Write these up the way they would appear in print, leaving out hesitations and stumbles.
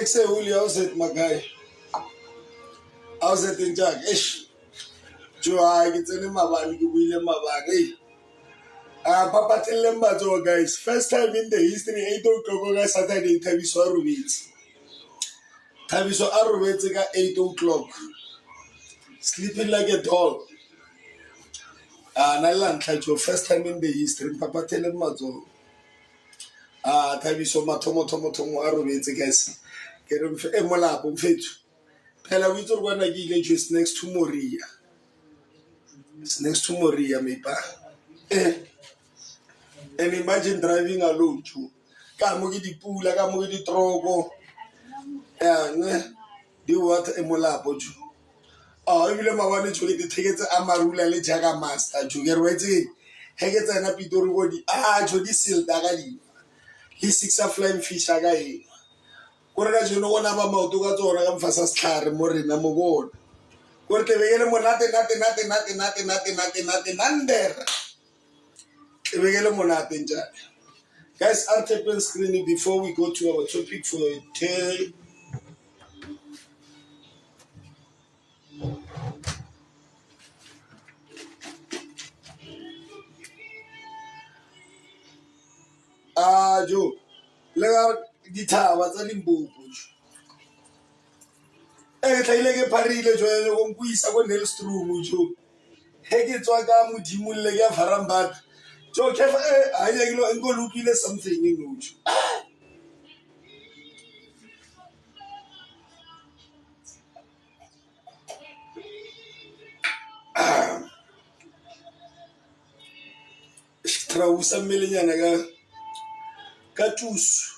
Exe Uli, I was at my guy. I was at the Jack. Ish. Joe, I get in my bag, William Mabag. Papa tell them about guys. First time in the history, 8 o'clock Saturday, Taviso Arubits. Taviso Arubits got 8 o'clock. Sleeping like a doll. Nalan Tajo, first time in the history, Papa tell them about Taviso Matomo Arubits, guys. Get him for Emola, Bumfet. Pella, we don't want to give just next to Moria. It's next to Moria, maybe. And imagine driving alone too. Come with the pool, come with the trogo. And do what a molapo. Oh, if you want to get the tickets, I'm a ruler, let Jaga master to get ready. Hegets and happy to reward Jody Sil Dagadi. He 6 a flying fish again. What does you know one about Mautuga or I'm fast car more in number one? What the way nothing under. Guys, I'll tap on screen before we go to our topic for today. Joe, let guitar was a limbo. I like a parile joy on Guisa when else through Joe. Hegetswaga Mujimulega Farambat. Joe, I go looking at something in Uju. Strausa Millionaire Catus.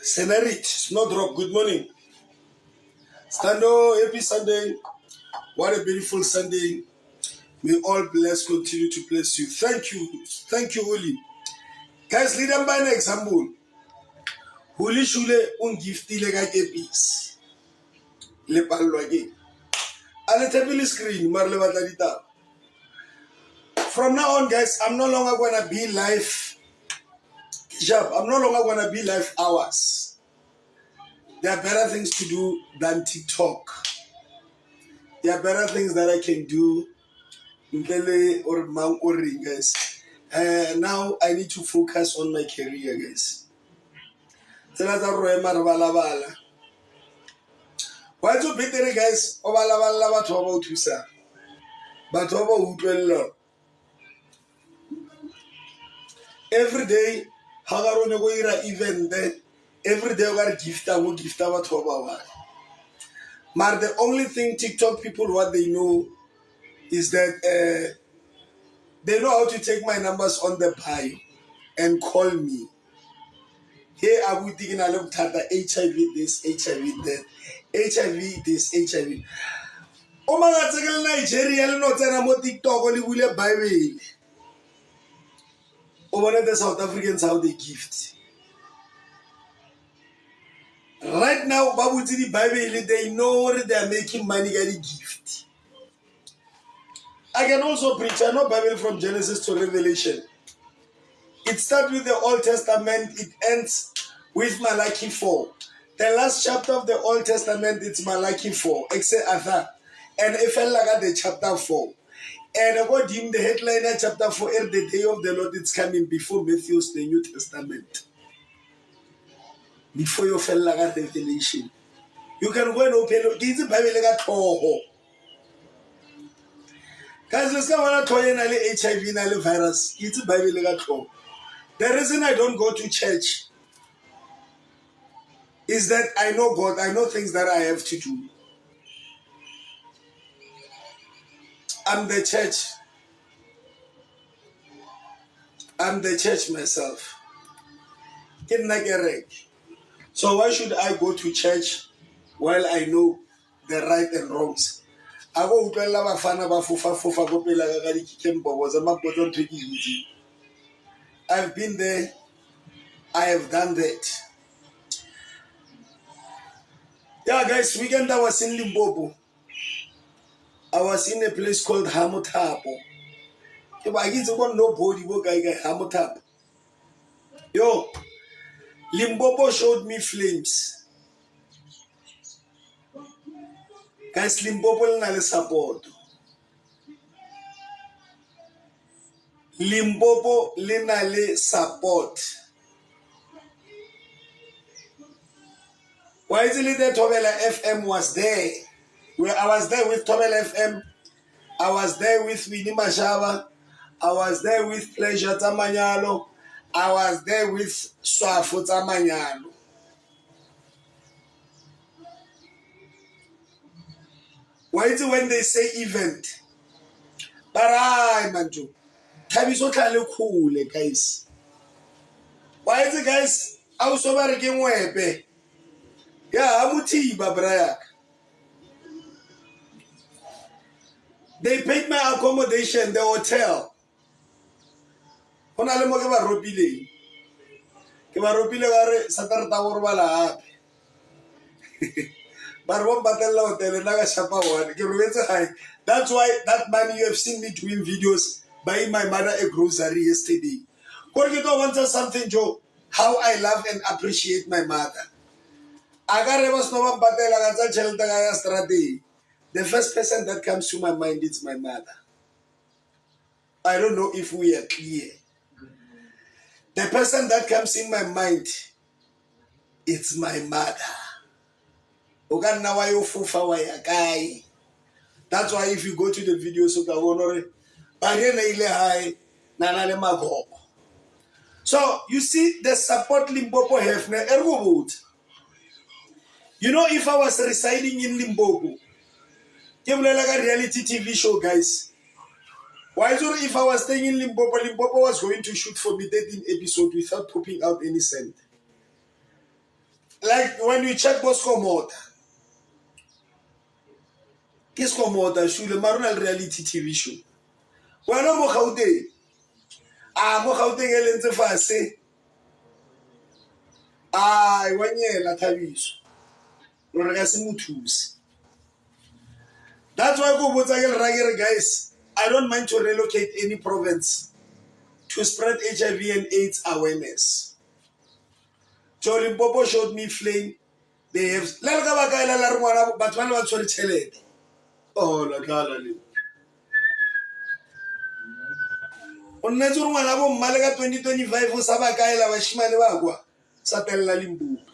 Senarit, Snowdrop, good morning. Stando, happy Sunday. What a beautiful Sunday. May all bless continue to bless you. Thank you, Uli. Guys, lead them by an example. Uli Shule ungifti lega peace. Le palo again. And the table screen, Marle Vatalita. From now on, guys, I'm no longer gonna be live. I'm no longer gonna be live hours. There are better things to do than TikTok. There are better things that I can do. Ndele or Mount Ori, guys. Now I need to focus on my career, guys. Why do better, guys? Obalabala to about you, sir. But over who every day, Hagarono event there. Every day, we got a gift. I will gift our to about. But the only thing TikTok people what they know is that they know how to take my numbers on the bio and call me. Here I would dig in a look at the HIV this, HIV that, HIV this, HIV. Oh my God, Nigeria, not a TikTok only will buy me. Over the South Africans how they gift. Right now, Babu Tidi Bible, they know they are making money getting gift. I can also preach. I know Bible from Genesis to Revelation. It starts with the Old Testament. It ends with Malachi 4. The last chapter of the Old Testament, it's Malachi 4. Except Arthur. And it felt like the chapter 4. And I got him the headliner chapter 4. The day of the Lord is coming before Matthew's the New Testament. Before you felt like a revelation. You can go and open this Bible like a toho. Guys, let's go on a toy and HIV and virus. It's a Bible like a toho. The reason I don't go to church is that I know God, I know things that I have to do. I'm the church. I'm the church myself. So why should I go to church while I know the right and wrongs? I go to I've been there. I have done that. Yeah, guys, weekend I was in Limpopo. I was in a place called Hamutapo. If I get to go nobody, go get Hamutapo. Yo, Limpopo showed me flames. Guys, Limpopo lina le support. Limpopo lina le support. Why is it that Thobela FM was there? Where I was there with Thobela FM. I was there with Winnie Mashaba. I was there with Pleasure Tamanyalo. I was there with Swafo Tamanyalo. Why is it when they say event? Barai manjo. Thabiso tlale khule guys. Why is it guys? Also ba re ke ngwepe. Ya amuthiba braya. They paid my accommodation, the hotel. Hona le mo ke ba ropile. Ke ba ropile ga re Saturday go robala hape. But one battle hotel na ga shapa one. Ke robetse high. That's why that money you have seen me doing videos buying my mother a grocery yesterday. Because you don't want something, Joe. How I love and appreciate my mother. The first person that comes to my mind is my mother. I don't know if we are clear. The person that comes in my mind, it's my mother. That's why if you go to the videos of the so you see the support Limpopo have. You know, if I was residing in Limpopo, like a reality TV show, guys. Why so if I was staying in Limpopo, Limpopo was going to shoot for me 13 episodes without popping out any cent. Like when you check Bosco Mota. Kisco Mota shoot the Marunal reality TV show. Well, no more how they. Mo Gauteng e lentse fase. I one year la Thabiso. Re ga se mothusi. That's why go botsa ke guys, I don't mind to relocate any province to spread HIV and AIDS awareness. So Limpopo showed me flame. They have oh la la le. Onna tsuru ngwana bo mmale ka 2025 o sa ba kaela bashimane ba kwa sa tella Limpopo.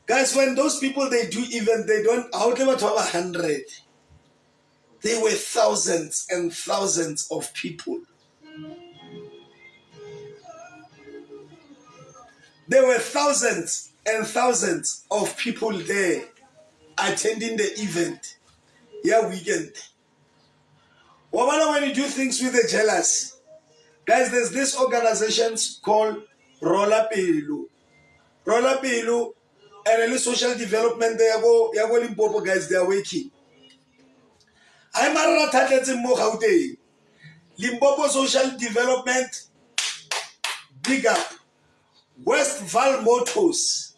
Guys, when those people they do event, they don't out of 100. They were thousands and thousands of people. There were thousands and thousands of people there attending the event. Yeah, weekend. When you do things with the jealous, guys, there's this organization called Rola Pelu. Rola Pelu and any social development they go Limpopo guys, they are working. I'm a rat in Gauteng. Limpopo social development, big up. Westval Motors,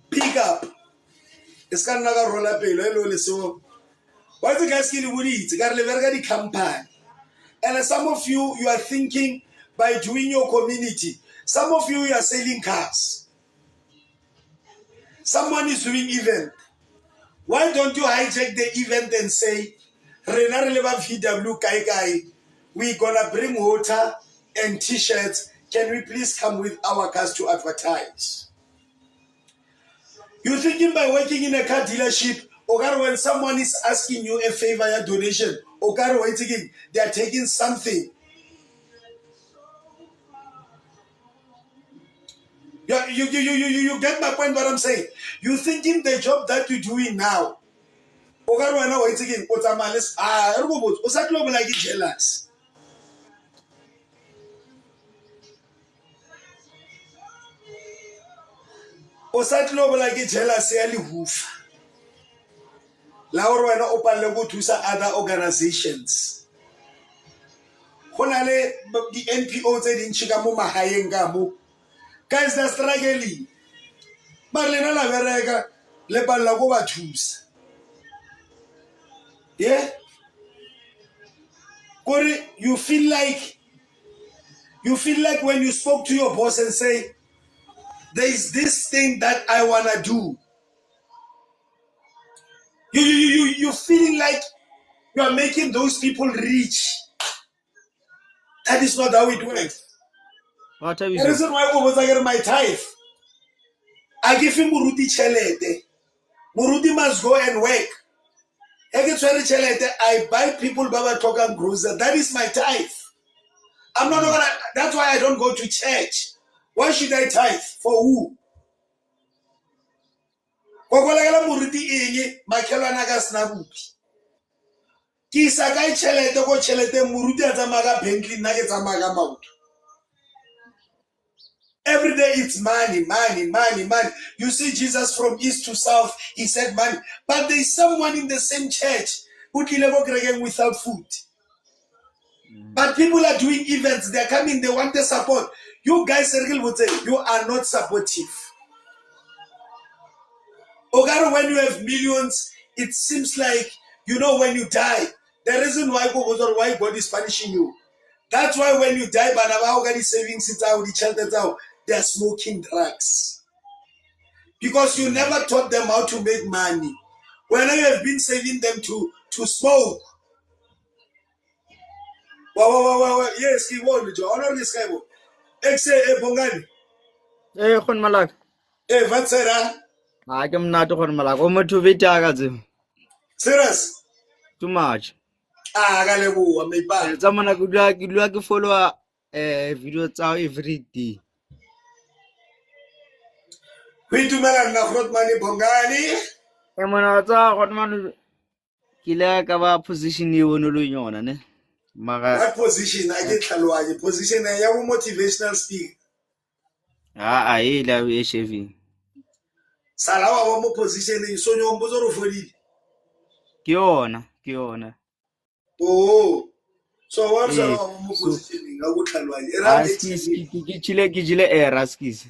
big up. It's kind of Rola Pelu. Hello, so. Why the guys getting with it? Got the campaign. And some of you are thinking by doing your community. Some of you are selling cars. Someone is doing event. Why don't you hijack the event and say, Rena releva VW Kai, we're gonna bring water and t-shirts. Can we please come with our cars to advertise? You're thinking by working in a car dealership, or when someone is asking you a favor, a donation, or they are taking something. You get my point what I'm saying? You thinking the job that you're doing now, or when I'm waiting, like jealous. Osatlo like jealous, hoof. Laura wena open level to other organizations. Honale the NPO tse dintsi ka mo magaeng ka mo. Guys, they're struggling. But lena la bereka le balla go ba thusa. Yeah? Kore you feel like You feel like when you spoke to your boss and say, there is this thing that I want to do. You feel like you are making those people rich. That is not how it works. The reason why I was getting my tithe, I give him Muruti Chelete. Muruti must go and work. I buy people Baba Tokan Grocer. That is my tithe. I'm not gonna. That's why I don't go to church. Why should I tithe? For who? Muruti inye makhelwana ka snabupi. Kisa kai chelete ko chelete Muruti atsamaka Bentley nna ke tsamaka Mauto. Every day it's money, money, money, money. You see Jesus from east to south, he said money. But there is someone in the same church who can without food. But people are doing events, they're coming, they want the support. You guys, would say, you are not supportive. Ogaro, when you have millions, it seems like, when you die, the reason why God is punishing you. That's why when you die, God is saving they are smoking drugs. Because you never taught them how to make money. When you have been saving them to smoke. Yes, he won't. Honor this guy. Exe Bongani. Khon malak. Vatsera. I am not khon malak. Omo to vita Serious. Too much. Galebu, me bad. Zamana gudua ki follow video tsa every day. We do mela na front money Bongani. Mona tsa khon man kila ka ba position e wono lo yona ne. What position? I get Kalwaji. Position I have motivational speak. E la HV. Salawa mo position in Sonyo Mbozoro Fori. Ke yona. Oh. So what's our positioning? I would Kalwaji. Ki chile raskis.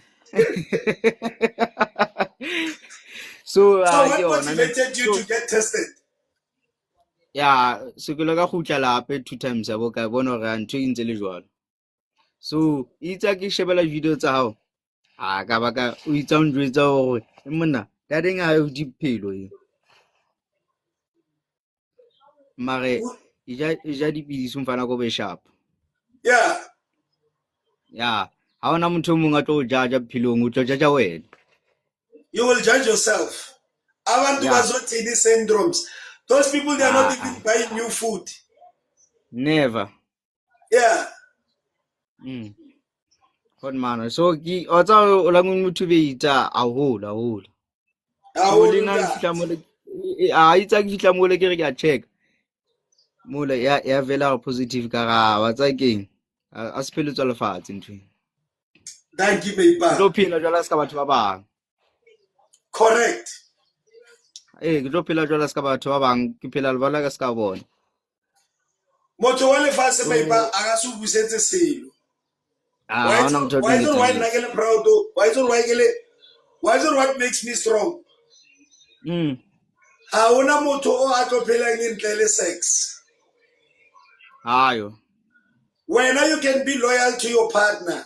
So what motivated you to get tested? Yeah, so ke loka khutla lape 2 times ya bo ka bona re ntwe e ntse le jwalo. So itsa ke shebela video tsa hao. Ka baka o itsa o njwetsa hore monna dadeng a o diphelo e. Mare ija dipidisi mfana go be sharp. Yeah. Yeah, ha ona motho mongwe a tlo judge philong o tlo judge wena. You will judge yourself. Abantu bazothini syndromes. Those people, they are not even buying new food. Never. Yeah. Good man. So ki otsa o la motho be itsa a hola. So lena le fitla mo le itsa ke fitla mo le ke re ke a check. Mola ya vela positive ka ga wa tsa keng. A sepeletswa lefatshe ntwe. Thank you me ba. Ke tlo phela jwala ska batho ba bang. Correct. Ke tlo phela jwala ska batho ba bang, ke phela lebala ka ska bona. Motho wa lefatshe me ba a ga se busetse selo. Why don't nagele proud? Why don't what makes me strong? Ha ona motho o a tlo phelang ntle le sex. Ayo. When you can be loyal to your partner,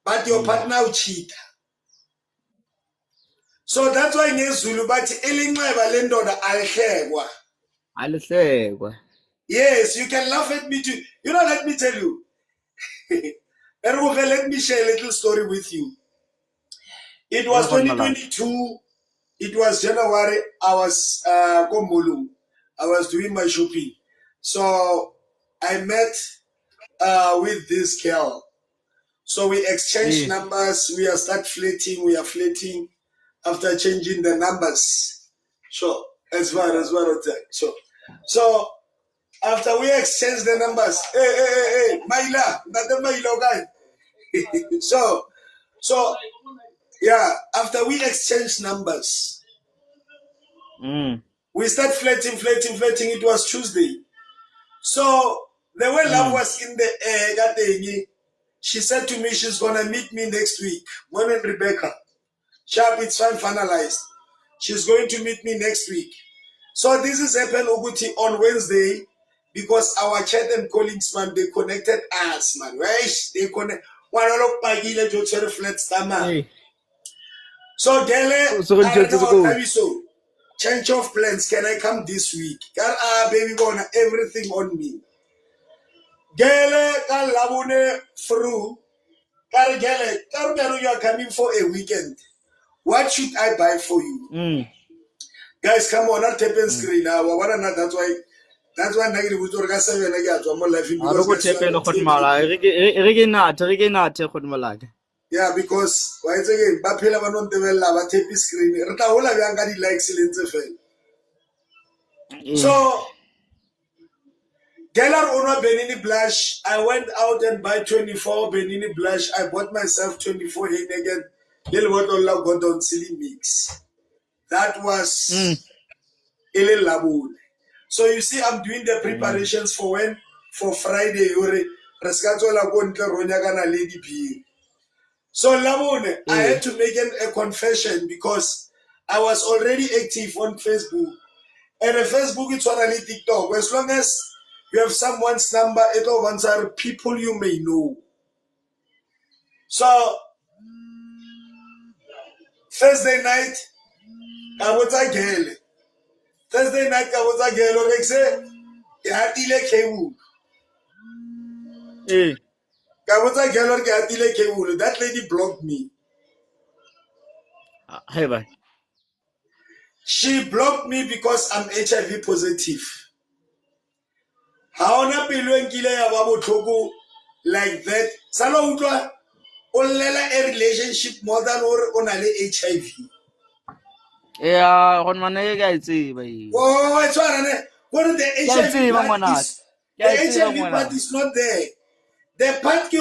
but your partner will cheat. So that's why ngezulu bathi elinxeba lendoda alihlekwa. Yes, you can laugh at me too. Let me tell you. Let me share a little story with you. It was 2022. It was January. I was Komolu. I was doing my shopping. So I met with this girl. So we exchanged numbers. We are flirting. We are flirting after changing the numbers. Sure. As far as Sure. So after we exchanged the numbers, hey, Maila, not the Maila guy. So yeah, after we exchanged numbers, we started flirting. It was Tuesday. So the way love was in the air, she said to me she's gonna meet me next week. Mom and Rebecca. Sharp, it's fine, finalized. She's going to meet me next week. So this is happened Oguti on Wednesday. because our chat and callings, man, they connected us, man. They connect. One of Pagile to flat stammer. So, Gele, So I don't know what so. Change of plans. Can I come this week? Baby, gonna everything on me. Gele, labune through. Gele, you are coming for a weekend. What should I buy for you? Guys, come on, not tap and screen now. That's why negative was orga 7 again. I'm not laughing because yeah, because why it's again, Bapela Vanon Devella, but tape screen. Ratahola Yangadi likes it. So, Gelar Ono Benini Blush. I went out and buy 24 Benini Blush. I bought myself 24 Heineken. Little bottle of Godon Silly Mix. That was Ele Laboon. So you see, I'm doing the preparations for when? For Friday, Yuri. Rescatola Gonka Ronyagana Lady P. So Labone, I had to make a confession because I was already active on Facebook. And on Facebook, it's only TikTok. As long as you have someone's number, it all ones are people you may know. So Thursday night, I was a girl. Thursday night, I was a girl. Or say, that lady blocked me. Hey, bye. She blocked me because I'm HIV positive. Haona pelo nkile ya ba botlhoko like that. Sala utlwa o lela a relationship more than or ona le HIV. Yeah, on my guy see by. Oh, it's what the HIV part is. The HIV part is not there. The part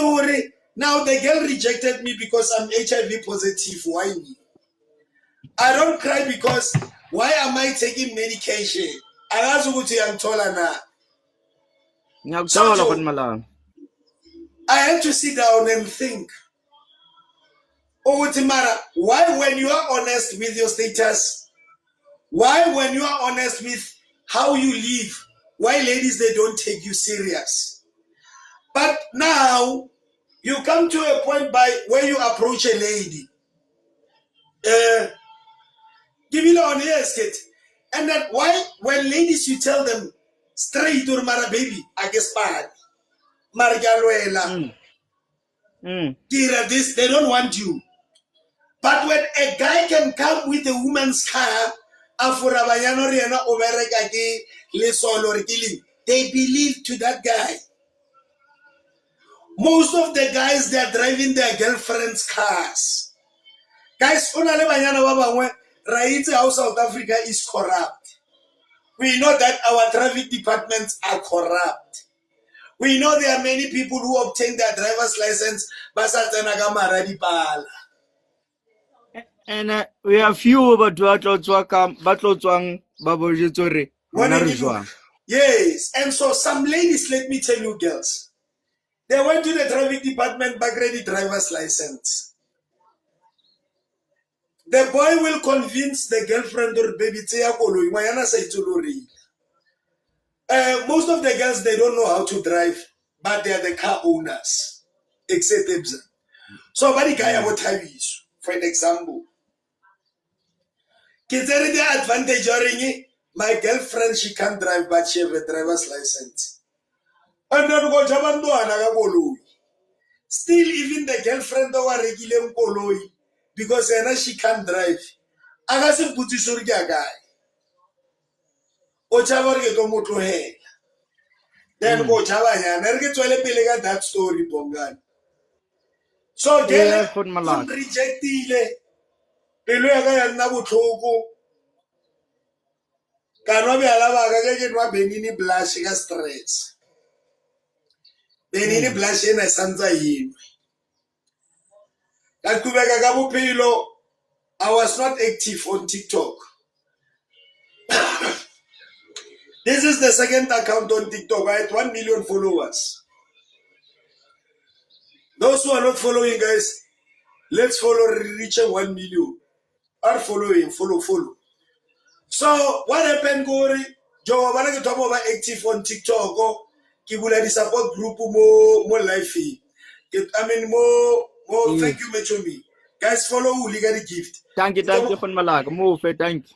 now the girl rejected me because I'm HIV positive. Why me? I don't cry because why am I taking medication? I'm taller now. So, I had to sit down and think. Oh, Timara, why when you are honest with your status, why when you are honest with how you live, why ladies, they don't take you serious? But now, you come to a point by where you approach a lady. Give it on here, skate. And then why, when ladies, you tell them straight to Mara baby, I guess bad. Margaluela. This, they don't want you. But when a guy can come with a woman's car, they believe to that guy. Most of the guys, they are driving their girlfriends' cars. Guys, right how South Africa is corrupt. We know that our traffic departments are corrupt. We know there are many people who obtain their driver's license, and we have few but yes, and so some ladies, let me tell you girls, they went to the traffic department back ready driver's license. The boy will convince the girlfriend or baby most of the girls, they don't know how to drive, but they are the car owners, except them. So, for an example, consider the advantage during my girlfriend, she can't drive, but she has a driver's license. And then go to still, even the girlfriend of a regular koloi, because she can't drive. I got some put you guy. Then go Chavaya, and get to a that story, Bongan. So, get reject the Peluaga and Nabutogo. Canobi Alava get what Benini blushing as stress. Benini blushing as Santa Yin. That Kubagabu Pilo, I was not active on TikTok. This is the second account on TikTok. I had 1 million followers. Those who are not following, guys, let's follow reaching 1 million. Are following, follow. So what happened, Gori? Jo bana ke thomo ba active on TikTok ke bula di support group mo live. I mean mo thank you Mechomi. Guys follow Uli ga di gift. Thank you khon malaka mo fe thank you.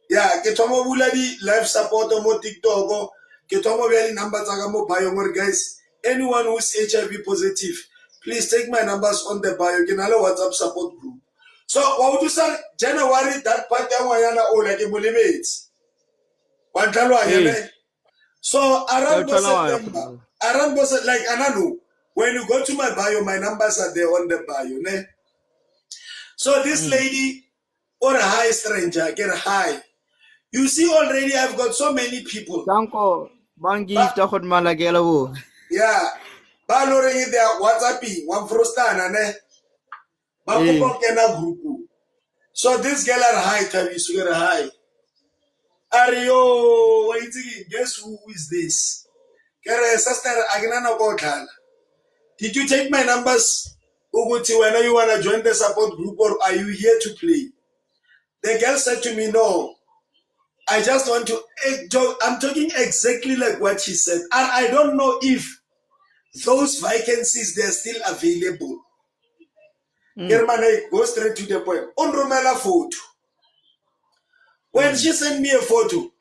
Yeah, ke thomo bula di live support mo TikTok ke thomo be di number tsa ka mo bio ngor guys. Anyone who's HIV positive, please take my numbers on the bio. Ke na le WhatsApp support group. So wa o tsa January that part ya ngwana o la ke mo lebetse. Wa ntlalwa yene. So around September, like Ananu, when you go to my bio, my numbers are there on the bio. Ne? So this lady, or a high stranger, get high. You see already I've got so many people. Danko, bangi ifta khod malagela wo. Yeah. Ba loreng in their WhatsApp, one frostana ne. Ba kopo kena group. So this girl are high, Tabi, get high. Ario, waiting, guess who is this? Kere sister aginana kodlala. Did you take my numbers? Uguti, when you want to join the support group or are you here to play? The girl said to me, no, I just want to, I'm talking exactly like what she said. And I don't know if those vacancies, they're still available. Go straight to the point. On Romela photo. When she sent me a photo,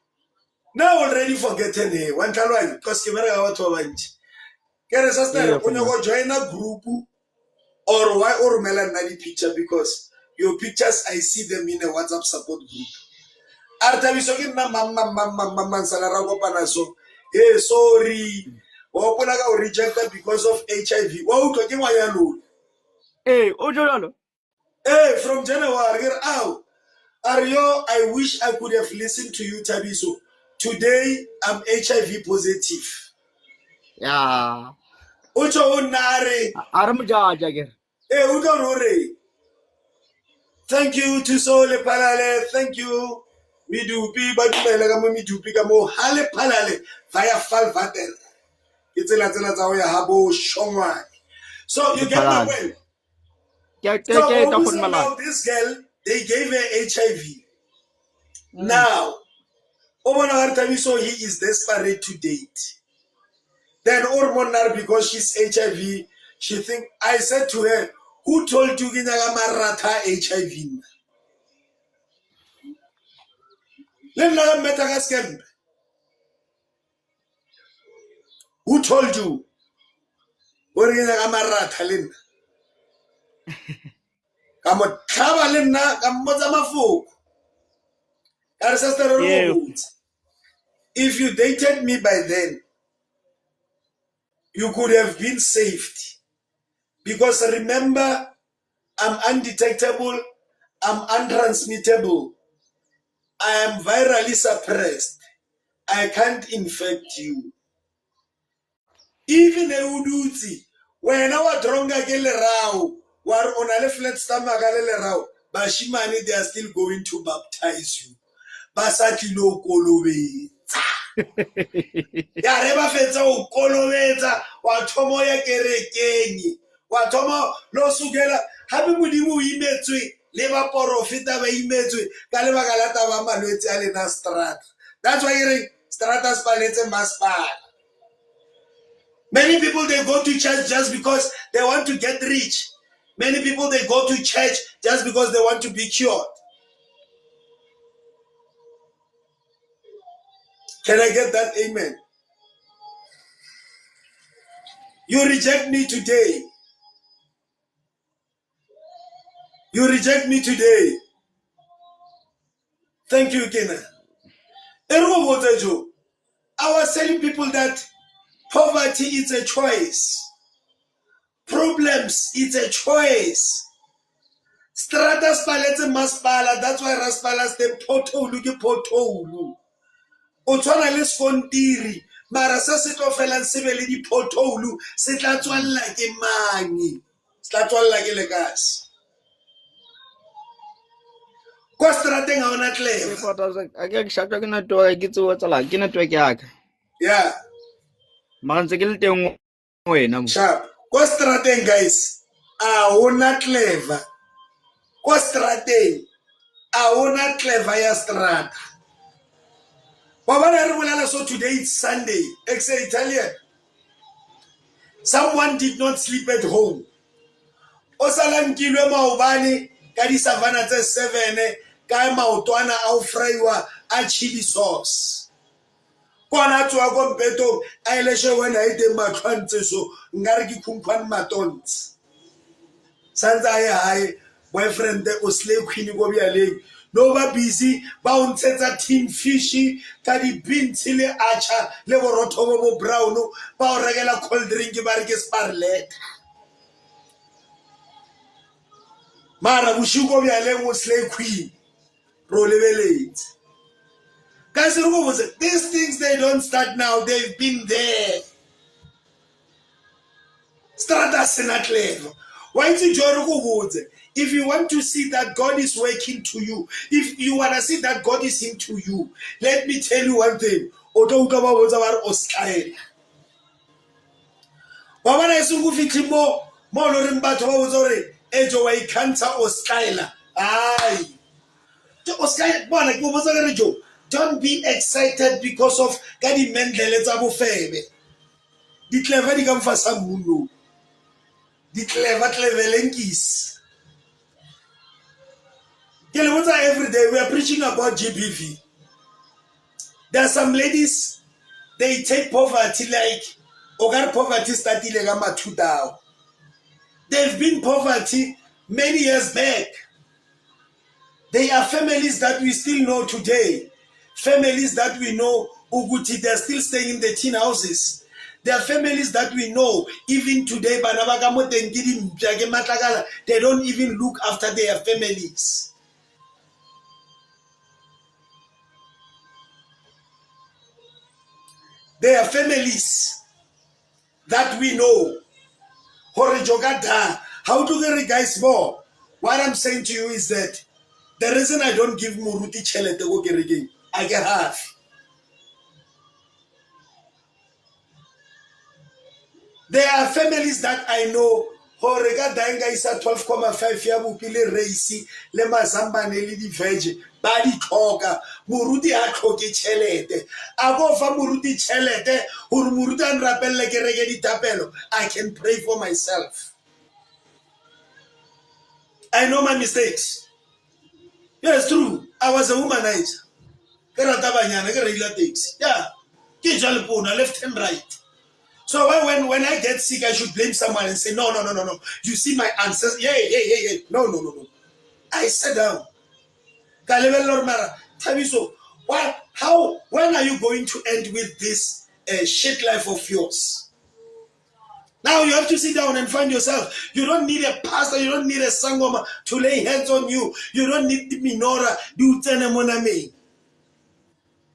now already forgetting her. One time, because you were out of it. Kere sister, when you go join a group, or why or Melan picture, because your pictures I see them in a WhatsApp support group. Artabisokin na mama salara go panaso. Hey, sorry. Waponaga rejected because of HIV. Wow, talking wa yalo. Hey, ojolalo. Hey, from January out. Ario, I wish I could have listened to you, Tabiso. Today I'm HIV positive. Yeah. Ucho unare. Aram jager. Hey, udorore. Thank you to Sole Palale. Thank you. Midupi, badumela kamo midupi kamo hale palale via falvatel. It's a latina habo shongwa. So you get my way. So now this girl, they gave her HIV. Now, so he is desperate to date. Then Ormonar, because she's HIV, she think I said to her, who told you Ginagamarata HIV? Who told you? If you dated me by then, you could have been saved. Because remember, I'm undetectable, I'm untransmittable, I am virally suppressed, I can't infect you. Even a uduti, when our dronga gele rao, war on a flat stomach galele rao, bashimani they are still going to baptize you. Basati no kolobe. Ya reba fetsa o kolobetsa wa thomo ya kerekeng wa thomo lo sugela hape modimo o imetswe le ba profeta ba imetswe ka le baka la taba malwetse a lena strata. That's why you're strata spaletse masipala. Many people they go to church just because they want to get rich. Many people they go to church just because they want to be cured. Can I get that amen? You reject me today. You reject me today. Thank you, Kena. I was telling people that poverty is a choice. Problems, it's a choice. Strata spaletse maspala, that's why raspala ste potolu ke potolu. O tshwana le skontiri, mara se se tlo felang se be le di potolu, se tla tswalla ke mangi. Se tla tswalla ke lekase. Kwa strateng ha ona clever. Ake ke shaka ke network ke tsewa tsala ke network ya ka. Yeah. Mara ntse ke le teng wena mo. Sharp. Kwa strateng guys, a ona clever. Kwa strateng a ona clever ya strata. So today it's Sunday. Ex-Italian. Someone did not sleep at home. Osalankilwe maobane ka di savana tse 7 ka maotwana a fraiwa a chili sauce. Kwana tswa go mpeto a ileshe wena ite matlwantse so ngare ke khumphane matons. Sanza hae boyfriend o slay queen go bialeng. No ba busy ba o ntshetsa tin fishy ka di beans le acha le borotho bo brown ba o rekela cold drink ba re ke sparlet. Mara bushuko bialeng o slay queen ro lebeletse. Guys, these things they don't start now, they've been there. Strata senatlevo. Why is it if you want to see that God is working to you, if you want to see that God is into you, let me tell you one thing. Don't be excited because of Gadi Mendele Zabufebe. The clever di come for some mundo. The clever lenkis. Every day we are preaching about GBV. There are some ladies, they take poverty like Ogar poverty started like 2000. They've been poverty many years back. They are families that we still know today. Families that we know, Uguti, they're still staying in the teen houses. There are families that we know, even today, they don't even look after their families. There are families that we know. How to get guys more? What I'm saying to you is that the reason I don't give Muruti Chele to go get I get half. There are families that I know. Horega Danga is at 12.5 year bupile raisi le mazamba ne le di vege ba di tlhoka Muruti a tlhoke chelete a go fa Muruti chelete hore Muruti a nrapelle ke reke ditapelo. I can pray for myself. I know my mistakes. Yes, true. I was a womanizer. Yeah. Left and right. So when I get sick, I should blame someone and say, no. You see my ancestors. Yeah. No. I sat down. Tabiso, when are you going to end with this shit life of yours? Now you have to sit down and find yourself. You don't need a pastor. You don't need a sangoma to lay hands on you. You don't need the menorah.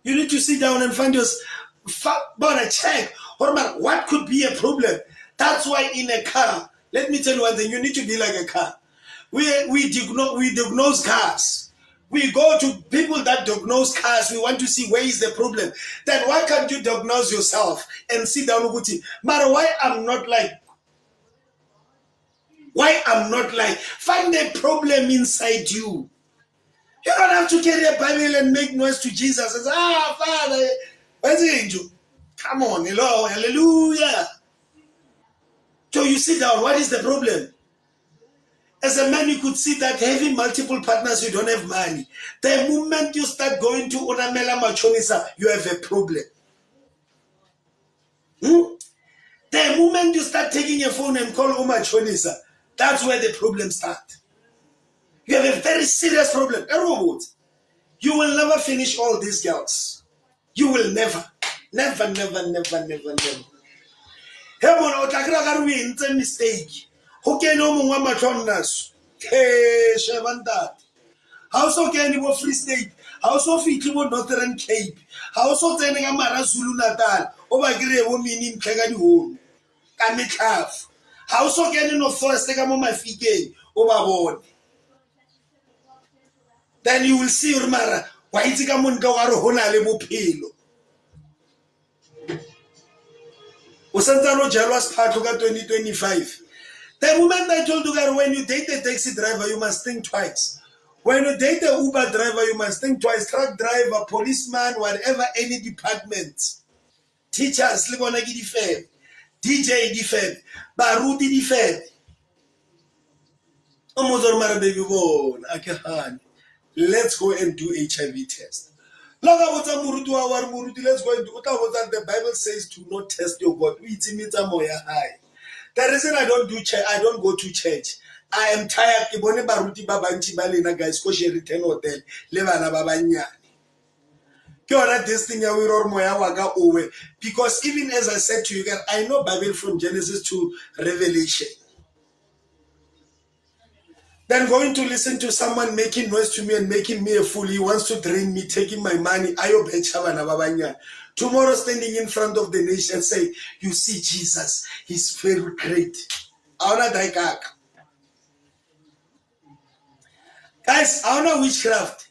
You need to sit down and find yourself. But check. What could be a problem? That's why in a car, let me tell you one thing, you need to be like a car. We diagnose cars. We go to people that diagnose cars. We want to see where is the problem. Then why can't you diagnose yourself and sit down with it? Matter why I'm not like, find the problem inside you. You don't have to carry a Bible and make noise to Jesus and say, Father, where's the angel? Come on, hello, hallelujah. So you sit down, what is the problem? As a man, you could see that having multiple partners, you don't have money. The moment you start going to Onamela Machonisa, you have a problem. The moment you start taking your phone and call Omachonisa, that's where the problem starts. You have a very serious problem. You will never finish all these girls. You will never. Never. It's a mistake. Who can know Mama Chonas? Hey, Shavanda. How so can you go Free State? How so fit you Northern Cape? How so turning a Marazulu Natal? Over Grey woman in Kagadi home. Can make half. How so can you know first take a moment figure overboard? Then you will see your Mara. Why is it a Mundawaro Honalebo Pilo? Osantano jealous part of 2025. The moment I told you that when you date a taxi driver, you must think twice. When you date a Uber driver, you must think twice. Truck driver, policeman, whatever, any department. Teachers, le bona ke di febe. DJ di febe. Baruti di febe. Let's go and do HIV test. Let's go and do. The Bible says to not test your God. The reason I don't do church, I don't go to church. I am tired. Guys, go share return hotel. This thing because even as I said to you guys, I know Bible from Genesis to Revelation. Then going to listen to someone making noise to me and making me a fool. He wants to drain me, taking my money. Tomorrow standing in front of the nation and say, you see Jesus, he's very great. Guys, I don't know witchcraft.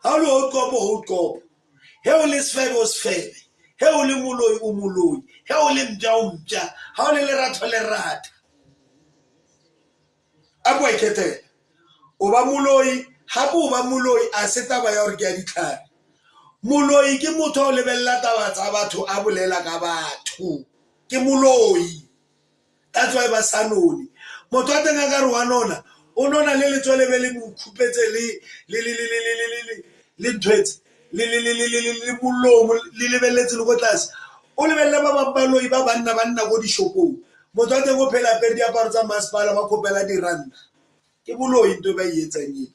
How do hold cop? How is fair was fair? How will muloy umuloy? How will him jumja? How will le rat? Aboy Oba muloi, hapo oba muloi aseta ba yor ke ditlhare. Muloi ke motho o lebella taba tsa batho a bolela ka batho. Ke muloi. That's why ba sanoni. Motho a teng ka re wa nona, o nona le letswele be le mo khupetse le ntwetse le mullo le lebelletse le go tlase. O lebella ba baloi ba banna go di shopong. Motho a teng go phela pedi aparo tsa masepala ba khopela di rand. Ke boloi into ba yetsang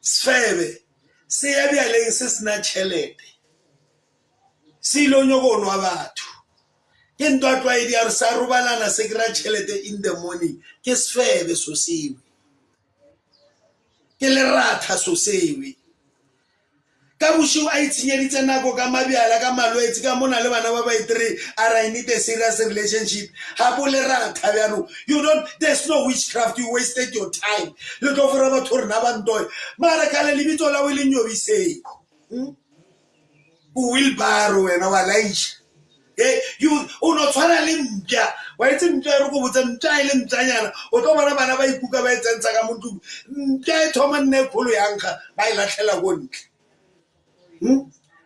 Sfebe se ya bjaleng se sena tšhelete se ile nyoko nwa batho ke ntwa tlwaedi ya re sa robalana se kry-a tšhelete in the morning ke sfebe so sewe ke leratha so sewe ka bosigo a itshenyeditse nako ka mabjala ka malwetse ka mona le bana ba ba 3 I need a serious relationship hapo leratha bjano there's no witchcraft, you wasted your time le tlo fora batho rena ba ntoy mara kale lebitso la o le nyobiseng o will baro wena wa laisha you no tshwana le mpya wa itse mpya re go botsa mpya ile mtsanyana o tlo bona bana ba ikuka ba etsentsa ka muntu mpya e thoma nne kholo yanka ba ilatlhela go ntle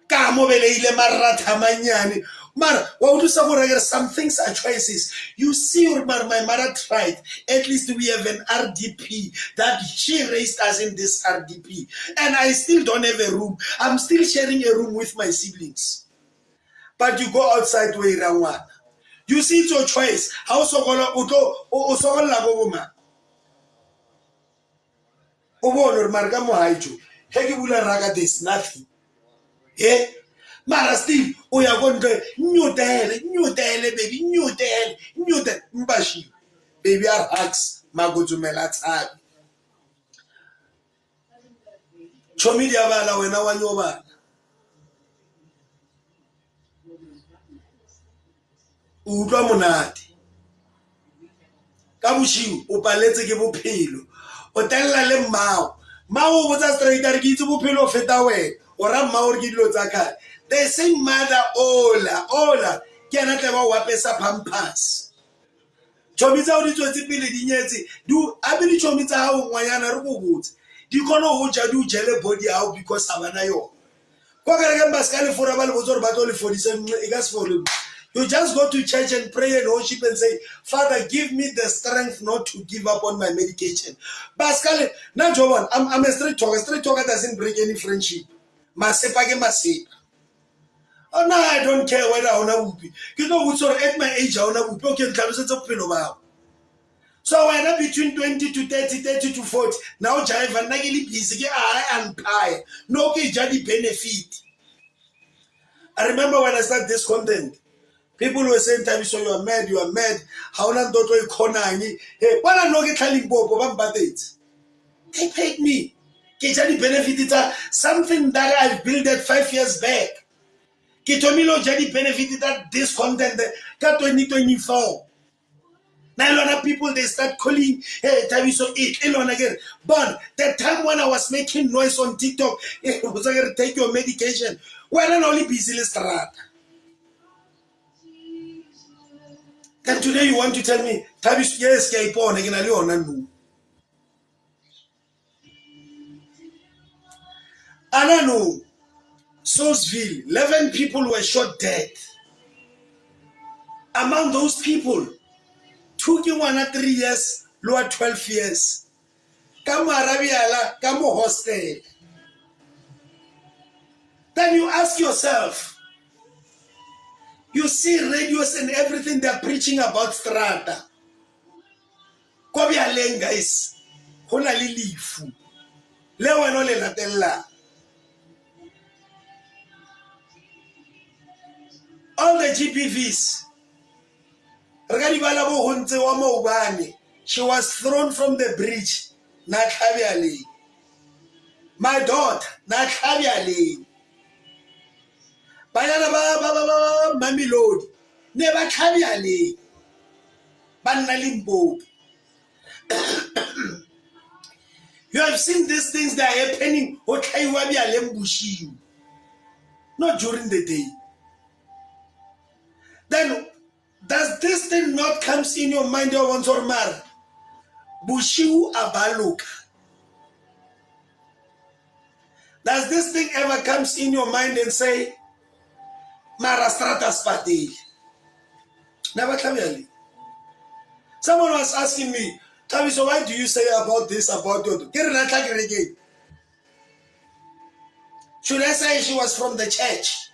ka mo beleile maratha manyane mara wa utlwisa gore some things are choices. You see my mother tried. At least we have an RDP that she raised us in this RDP and I still don't have a room. I'm still sharing a room with my siblings. But you go outside to Iranwan. You see it's your choice. How so gola o sogolla go boma. O bona marka mo haijo. He ke bula raga there's nothing. Mara still o ya go ntle nyotele baby nyotele mbashi baby are hugs magotsumela tsabi chomi dia bala wena wa nyobana o utlwa monate ka boshigo o paletse ke bophelo o tella le mmao o botsa straight a re ke itse bophelo o feta wena o ra mmao re ke dilo tsa kgale. They say mother ola ke ana tle ba o apesa pampers chomi tsa o di tswetse pele di nyetse a be di chomi tsa hao ngwanyana re go botse di kono ho ja di o jele body hao because abana yo go ka re ke mbaskale fora ba le botse re ba tlo le fodisa e ka se fole. You just go to church and pray and worship and say, Father, give me the strength not to give up on my medication. Pascal, now Jovan, I'm a straight talker. Straight talker doesn't break any friendship. Masepa ke masepa. Oh no, I don't care whether I want to be. You know, at my age, I want to be. So when I'm between 20 to 30, 30 to 40, now jive and nagili busy, I am pie. No jadi benefit. I remember when I started this content, people were saying, "So you are mad, you are mad. How long do you konani? Hey, why not get telling Bob They paid me. Jadi benefit something that I built 5 years back. Kitomilo jadi benefit that this content that 2024. Now a lot of people they start calling, hey, Taviso eat alone again. But the time when I was making noise on TikTok, hey, was I gonna take your medication? Why not only busy strat? Then today you want to tell me, Taviso yes, born again, no. Anano, Sosville, 11 people were shot dead. Among those people, 3 years, lower 12 years. Kamo Arabiala, Kamo hostel. Then you ask yourself, you see radios and everything they're preaching about strata. Ko bialeng guys, ho na le lefu. Le wena le latella. All the GPVs. Regadi bala bo hontse wa Maobane. She was thrown from the bridge. Na tlhabiale. My daughter, na tlhabiale. Bayana ba Mamelodi. Ne ba tlhabiale. Banna Limpopo. You have seen these things that are happening. Not during the day. Then, does this thing not comes in your mind or once or more? Bushiu abaluk. Does this thing ever comes in your mind and say, Marastrata spati? Never come early. Someone was asking me, so why do you say about this, about that? Should I say she was from the church?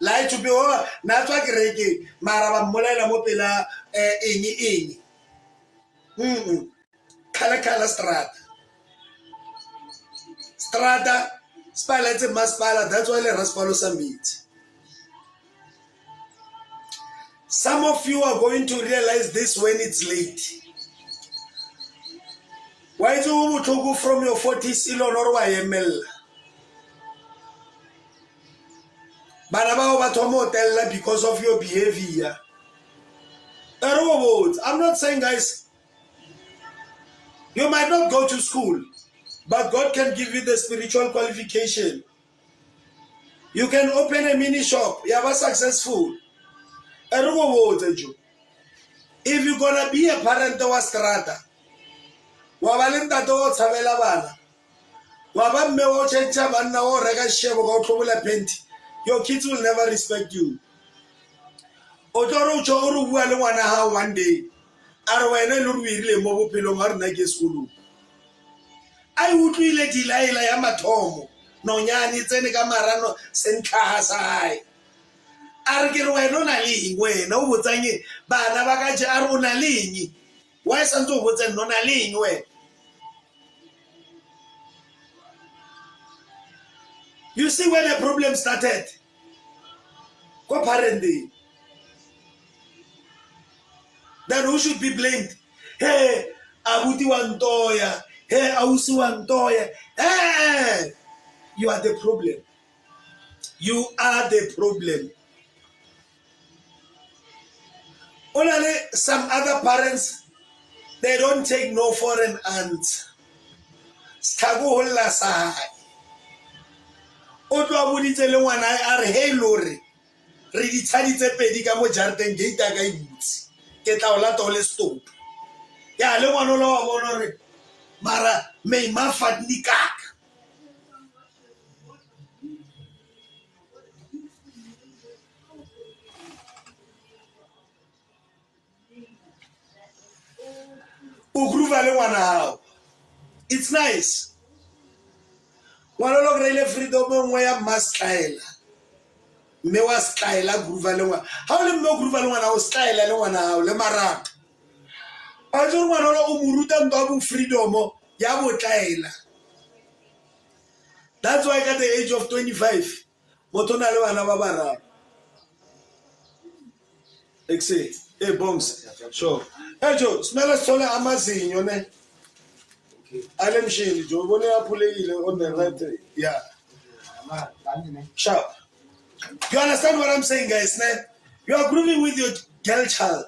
Lie to be over, not like reggae, Maraba Molela Mopela, any. Kala strata. Strata, spalete maspala, that's why the Raspalosa meet. Some of you are going to realize this when it's late. Why do you go from your 40s ilon or YML? Because of your behavior. I'm not saying, guys, you might not go to school, but God can give you the spiritual qualification. You can open a mini shop. You are successful. If you're gonna be a parent of strata, your kids will never respect you. One day, I would really delay Yamatomo. No yani tenika marano senkahasai. Argiro na li we no butangi bana bakaje aruna linyi. Why santo butsen no na linyi we? You see where the problem started? What parent day? Then who should be blamed? Hey, Abuti Wantoya. Hey, Ausu Wantoya. Hey, you are the problem. You are the problem. Only some other parents, they don't take no for an aunt. Stago hola sahai. Oto abudi tele wana are hey lori. Ridi tadi te pedi ka mo jarden gate ka ibutsi. Ke tla ola tole stop. Ya le wana lo wa bona re mara me ma fatni kaka. It's nice. One of the freedom where must style. Me was style groove. How le mo groove I was style le wana le mara. I don't want to umuruta mbabu freedom ya bo style. That's why at the age of 25, motona le wana babara. Exit. Hey, bombs. Sure. Hey, Joe, smell a solar amazing, you know. Alem Shane, Joe, when you pull it on the right. Yeah. Sharp. You understand what I'm saying, guys? Now, you are grooving with your girl child.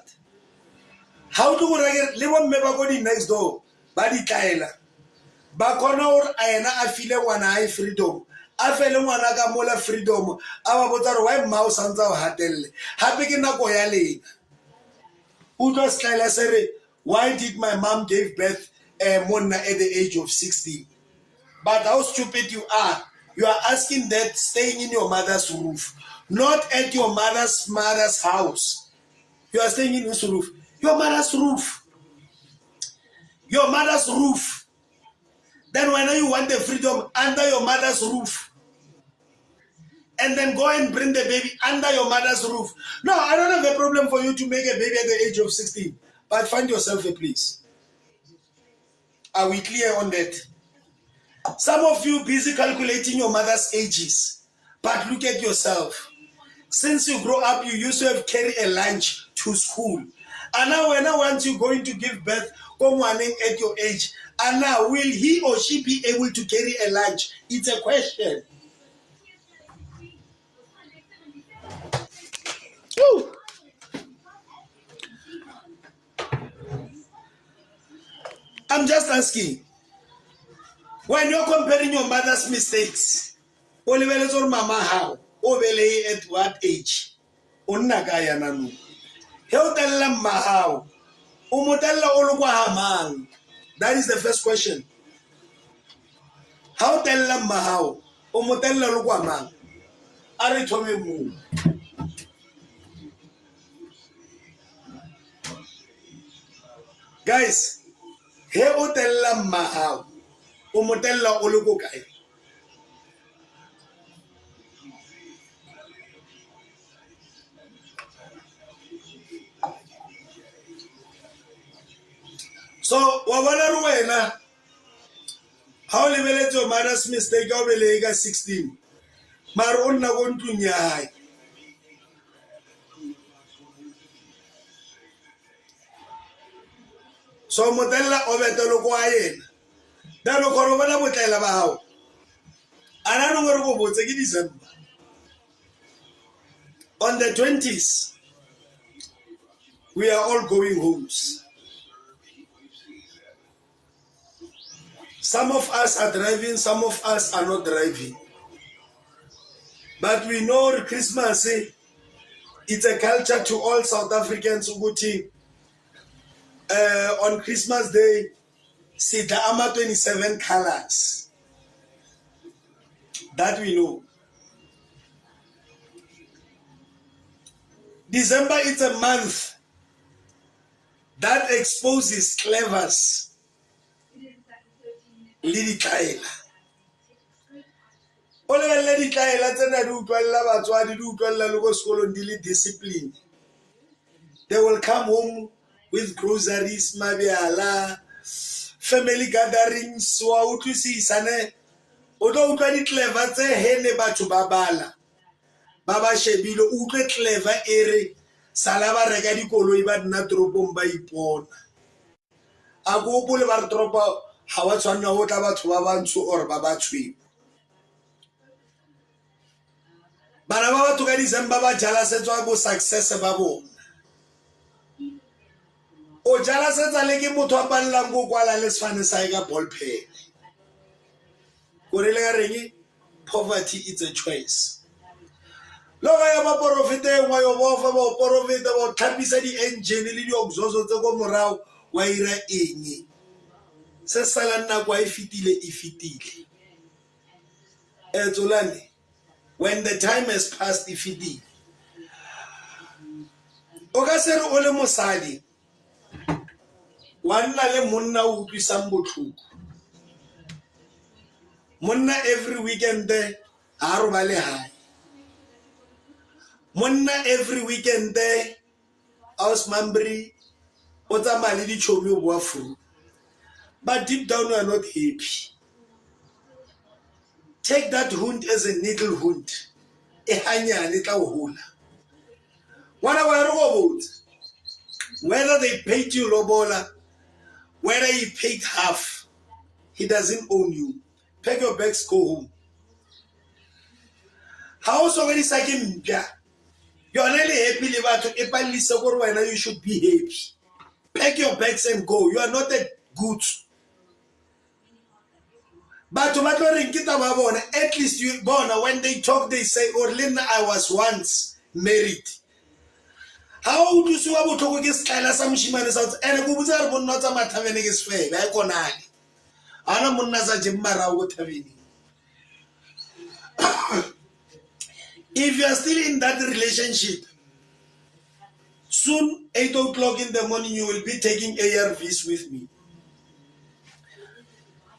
How do you live member body next door? Body Tyler. Bakona or Ayana, I feel one eye freedom. I feel one agamola freedom. Our water white mouse and our hotel. Happy in a goyale. Udo Skyla said, why did my mom give birth Mona at the age of 60? But how stupid you are. You are asking that staying in your mother's roof, not at your mother's house. You are staying in this roof. Your mother's roof. Your mother's roof. Then when you want the freedom under your mother's roof, and then go and bring the baby under your mother's roof. No, I don't have a problem for you to make a baby at the age of 16, but find yourself a place. Are we clear on that? Some of you busy calculating your mother's ages, but look at yourself. Since you grow up, you used to have carry a lunch to school. And now when I want you going to give birth, come running at your age, and now will he or she be able to carry a lunch? It's a question. Woo. I'm just asking. When you're comparing your mother's mistakes, Oliver or Mama how? Obele at what age? Unnakaya nanu. Heutella Mahao. Umutella Oluwahamang. That is the first question. How tell them Mahao? Umutella Oluwamang. Aritome mu. Guys, Heutella Mahao. Umutella Oluwakai. So, wawala how level your mother's mistake of a 16? Marona won't do nyai. So, Modella over the Loguayen. Then Corona will tell about how. And I don't know what it is. On the 20s, we are all going homes. Some of us are driving, some of us are not driving. But we know Christmas, it's a culture to all South Africans on Christmas Day, see the AMA 27 colors. That we know. December is a month that exposes clevers. Lady Kaila. Ole Lady Kaila tena do twella batswadi do twella logo school on daily discipline. They will come home with groceries, mabiala, family gatherings, wa utlwisisane. Odo utlwa di clever tse hene batho ba bala. Baba shebile utlwe clever ere sala ba reka dikoloi ba nna toropong ba ipona. A go bole ba tropa ha wa tshwana ho tla batho ba bantsho or ba batshwe. Bana ba batho ka December ba jala setswa go success ba bona. O jala setsa le ke motho a pallang go kwala le sfane sa ka ball pen. Go re le ga reng poverty is a choice. Loga ya ba profite ngwa yo bo fa bo profite bo tlhapisa di engine le di exhaust tse go morao wa ira eng. Se sala nna kwa ifitile. Ezolane, when the time has passed ifitile. O ka se re o le mosadi. Wa nna le monna o utlwisang botlhoko. Monna every weekend there a roba le hae. Monna every weekend there aus mambri o tsamaya le dichomi o boa furu. But deep down you are not happy. Take that hund as a needle hund. E hanyane tla o hola. Wana wa re go botsa. Whether they paid you lobola, whether he paid half, he doesn't own you. Pack your bags, go home. How so when it's like him? You're really happy, you should be happy. Pack your bags and go. You are not a good. But at least you born when they talk, they say, Orlina, I was once married. How do you see what to get Skyla some Shimanis out and a good not a matter when it is fair? ana monna sa jemmara go thabeni. If you are still in that relationship, soon 8 o'clock in the morning you will be taking ARVs with me.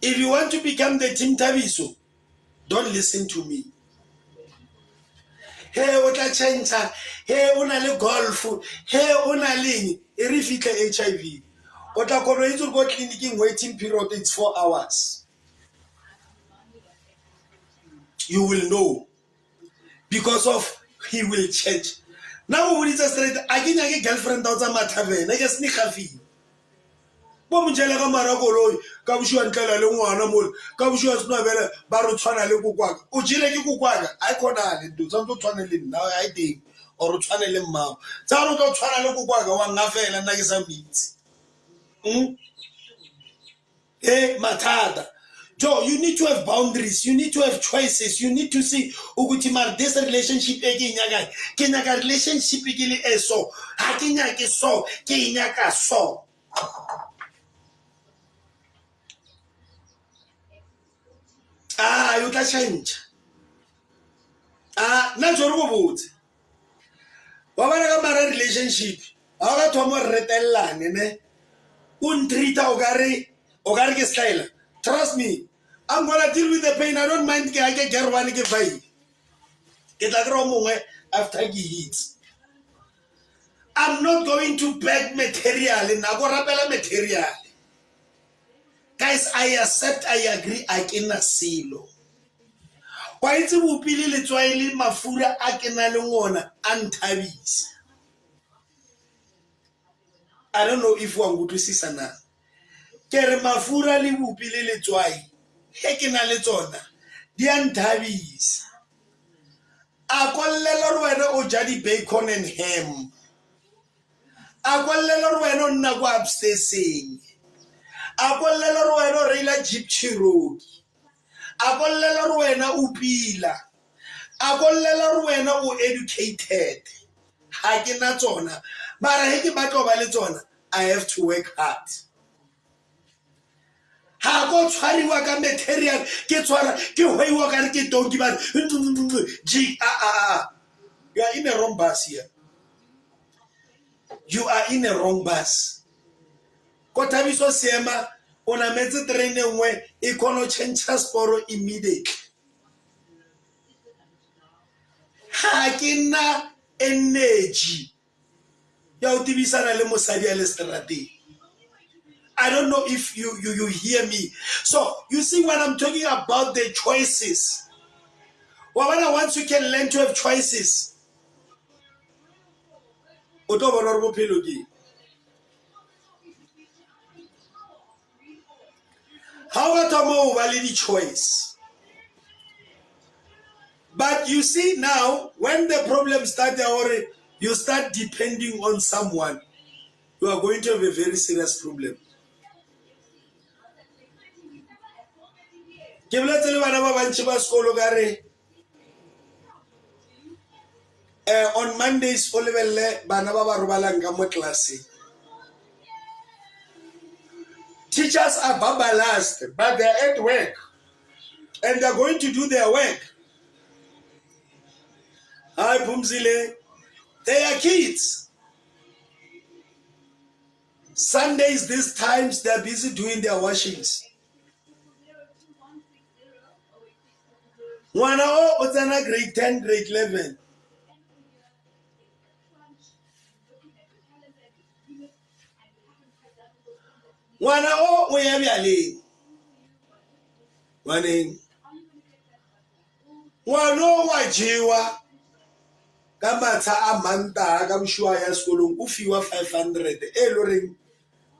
If you want to become the Team Thabiso, don't listen to me. Hey, o tla change. Hey, o na le golf. Hey, o na le e re fitlhe HIV. O tla kono itse go clinicing waiting period it's 4 hours. You will know because of he will change. Now we just straight again girlfriend out of mathavena I guess ni khafi. Bo mojela ka mara koloi ka bushwa ntlela le ngwana mo ka bushwa tsona bele ba re tshwana le kokwaga o jile ke kokwaga I khona le ntse ntse tshwana le nna I ding or tshwana le mmao tsa re tlo tshwana le kokwaga wa ngafela nna ke sa mitsi mathata. Joe, you need to have boundaries, you need to have choices, you need to see ukuthi mar this relationship e ke nyaka relationship ke le eso ha ke nyake so ke nyaka so. You tla change. Na joro go botse. Wa bana ka mara relationship. Ha ga thomo retellane ne. Un treata o gare ke style. Trust me. I'm gonna deal with the pain. I don't mind ke I get one ke five. Ke tla kro mongwe after ke hits. I'm not going to beg material na go rapela material. Guys, I accept, I agree, I kena silo. Wa itse bopile le tswaile mafura a kena le ngona anthabisa. I don't know if wa ngutwisisa na. Kere mafura le bopile le tswai he kena le tsona di anthabisa. A kollela re wena o ja di bacon and ham. A kollela re wena o nna go upstairsing. A kollela re wena o reila Jeep Cherokee. A kollela re wena o pila. A kollela re wena o educated. Ha ke na tsona mara he ke batlo ba le tsona I have to work hard. Ha go tshwariwa ka material ke tshwara ke hoiwa ka re ke tonki ba G you are in a wrong bus here. You are in a wrong bus. Ko Thabiso Seema o na metse train engwe e kono change sporo immediately. Ha ke na energy ya o tibisana le mosadi ya le strategi. I don't know if you hear me. So you see when I'm talking about the choices. Well, once you can learn to have choices. How about valid choice? But you see now, when the problem starts, you start depending on someone, you are going to have a very serious problem. On Mondays, teachers are babalast, but they're at work and they're going to do their work. Hi, Pumzile. They are kids. Sundays, these times, they're busy doing their washings. Wana o otsana grade 10, grade 11. Wana o ya byale. Wane. Wano wa jiwa. Kama tsa amanta ka mshwa ya sekolong o fiwa 500 e loring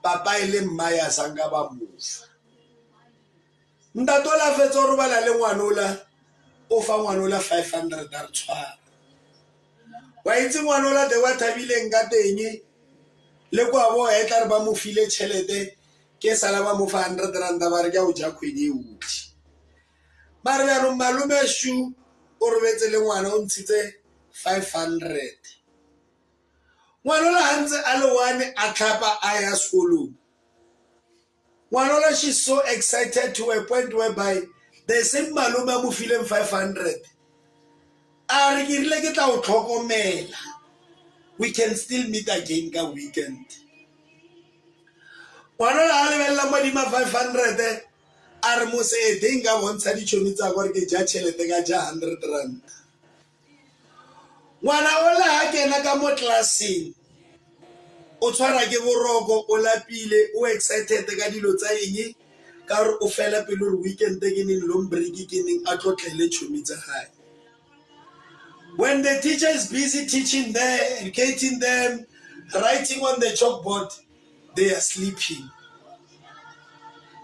papa ile mmaya sanga ba mufa. Ndatola fetso ro bala le ngwanola o fa ngwanola 500 a tshwara. Wa itse ngwanola de wa thabile nga teng le kwa bo e tla re ba mo file tšhelete ke sala ba mo fa 100 rand ba re ka o ja khwedi e uti. Ba re ya ro malume shu o robetse le ngwana o ntshitse 500. Ngwanola hantse a le one a tlhapa a ya sekolong. Wanola, she's so excited to a point whereby the same maluma mo feeling 500. We can still meet again ka weekend. Wanola a lebella modima 500 a re mo se teng ka bontsha ditšhomi tsa gore ke ja tšhelete ka ja 100 rand. Ngwana ola ha kena ka mo tlelaseng o tshwara ke boroko o lapile o excited ka dilo tsa eng ka gore o fela pele re weekend ke neng long break ke neng a tlotlele tšhomi tsa gae. When the teacher is busy teaching them, educating them, writing on the chalkboard, they are sleeping.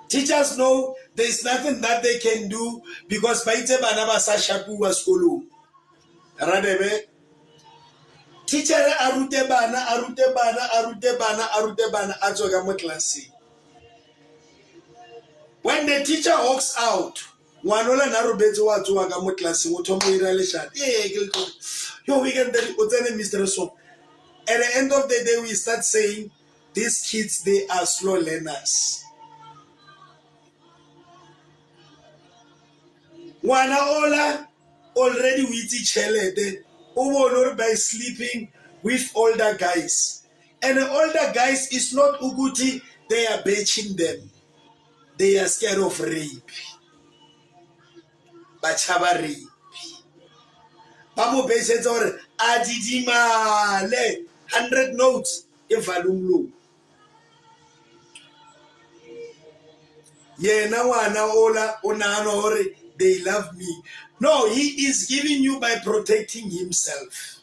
Teachers know there is nothing that they can do because baitse bana ba sa shapuwa sekolong. Radebe teacher a rute bana a tswa ka mo classeng. When the teacher walks out, ngwanola na robetse wa tswa ka mo classeng o thomo ira le shot. Yo weekend o tsene mistress so. At the end of the day we start saying these kids they are slow learners. Ngwana ola already with tšhelete o bone by sleeping with older guys, and the older guys is not ukuthi they are batching them, they are scared of rape. Ba chaba rape ba mo besetsa gore a didimale 100 notes e volume low. Yena ngwana ola o nagana gore they love me. No, he is giving you by protecting himself.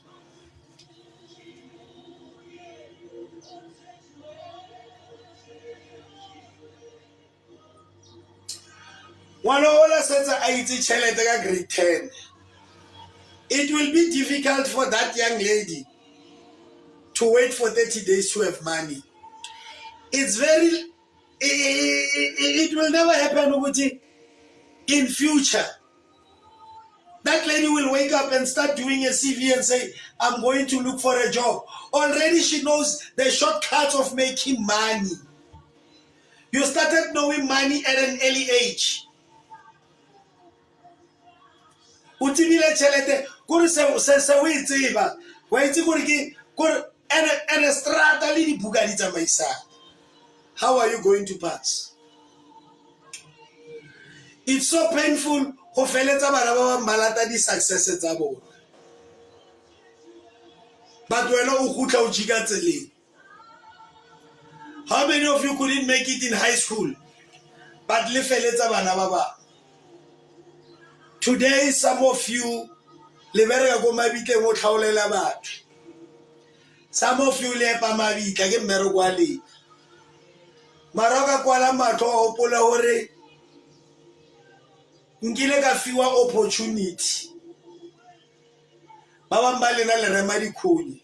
Ngwana ola setse a itse tšhelete ka grade 10. It will be difficult for that young lady to wait for 30 days to have money. It will never happen in future. That lady will wake up and start doing a CV and say, I'm going to look for a job. Already she knows the shortcuts of making money. You started knowing money at an early age. Utibile chelete kuri se o itseba wa itse gore ke ene strata le dibuka di tsamaisa. How are you going to pass? It's so painful go feletsa bana ba malata di success tsa bona. But wena o gutla o jika tseleng. How many of you couldn't make it in high school? But le feletsa bana ba ba. Today some of you le bereka go mabitleng o tlhaolela batho. Some of you le epa mabitla ke mmereko wa le. Maroka kwala matlo o pola hore nkile ka fiwa opportunity. Ba bang ba lena le rema dikhoni.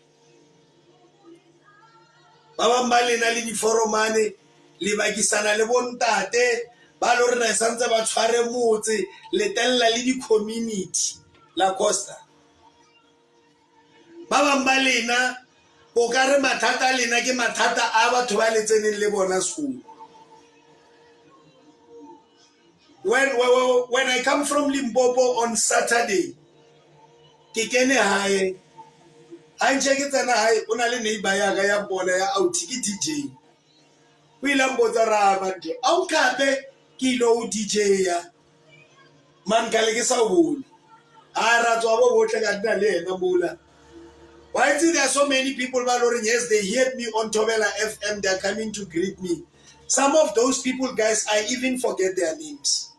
Ba bang ba lena le diforomane le bakisana le bontate ba lo re santse ba tshware motse le tella le di community la Costa. Ba bang ba lena o ka re mathata lena ke mathata a batho ba letseneng le bona school. When I come from Limpopo on Saturday, ke kene hae. Ha ntse ke tsena hae o na le neighbor ya ga ya bona ya outi ke DJ. O ile mbotsa ra ba di. Au kape ke lo DJ ya. Man ka le ke sa bone. A ra tswa bo botle ka nna le ena mola. Why is it there are so many people valoring? Yes, they heard me on Tobela FM. They are coming to greet me. Some of those people, guys, I even forget their names.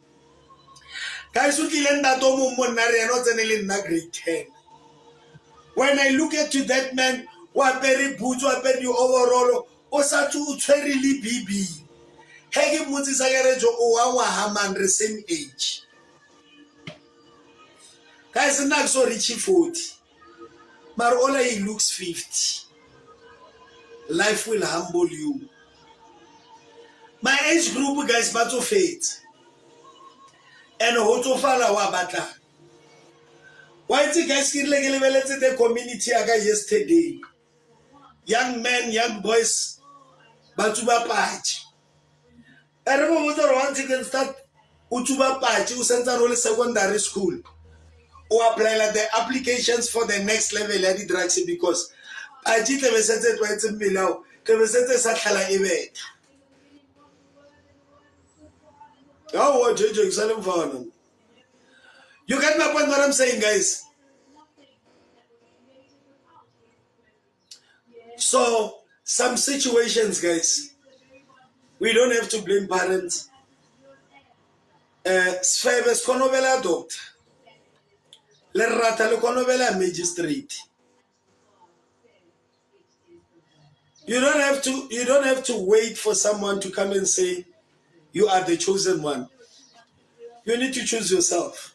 Guys, when I look at that man, what very boots, what very overall, Osatu really BB. Hegi Muti Sagarejo Owawa Haman, the same age. Guys, not so rich 40. Marola, he looks 50. Life will humble you. My age group, guys, battle faith. And hoto fala wa batla. Why did guys get the community aga yesterday? Young men, young boys, batuba patch. I remember once you can start Utuba Pachi, who sends a secondary school, or apply like the applications for the next level at the drugs because Pachi te besetse twaetse mmilao, te besetse sa tlhala e beta. Oh, what JJ Salim Fana. You get my point what I'm saying, guys. So some situations, guys, we don't have to blame parents. Sfebes konobela doctor. Le rata le konobela magistrate. You don't have to wait for someone to come and say you are the chosen one. You need to choose yourself.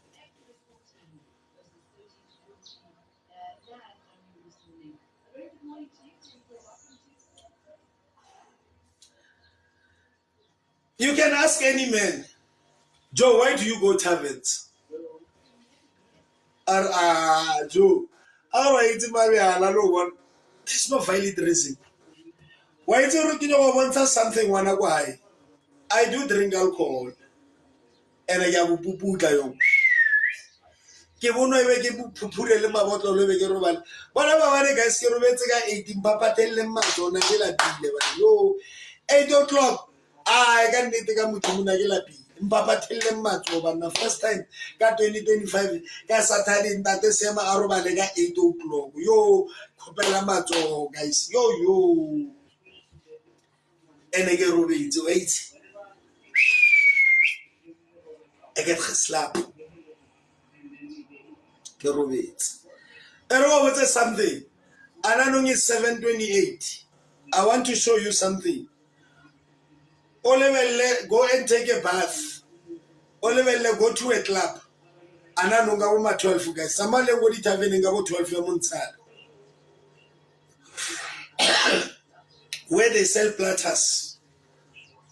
You can ask any man, Joe, why do you go taverns? Joe, how are you to marry one? This is not valid reason. Why do you want something one why? I do drink alcohol. And I have a poo poo. Ke bono ebe ke phuphure mabotlo le be ke robala bona ba bane guys ke robetse ka 18 papatelle matsona ke la pile ba yo 8 o'clock I ka nnete ka mothumuna ke la pile mpapatelle matso bana first time ka 2025 ka Saturday ntate sema a robale ka 8 o'clock yo khopela matso guys yo ene ke robetse wait I get slap something. Ananong is 7:28. I want to show you something. Olevelle, go and take a bath. Olevelle, go to a club. Ananong gaboma 12 guys. Samale go di tavern gabo 12 ya montsala. Where they sell platters.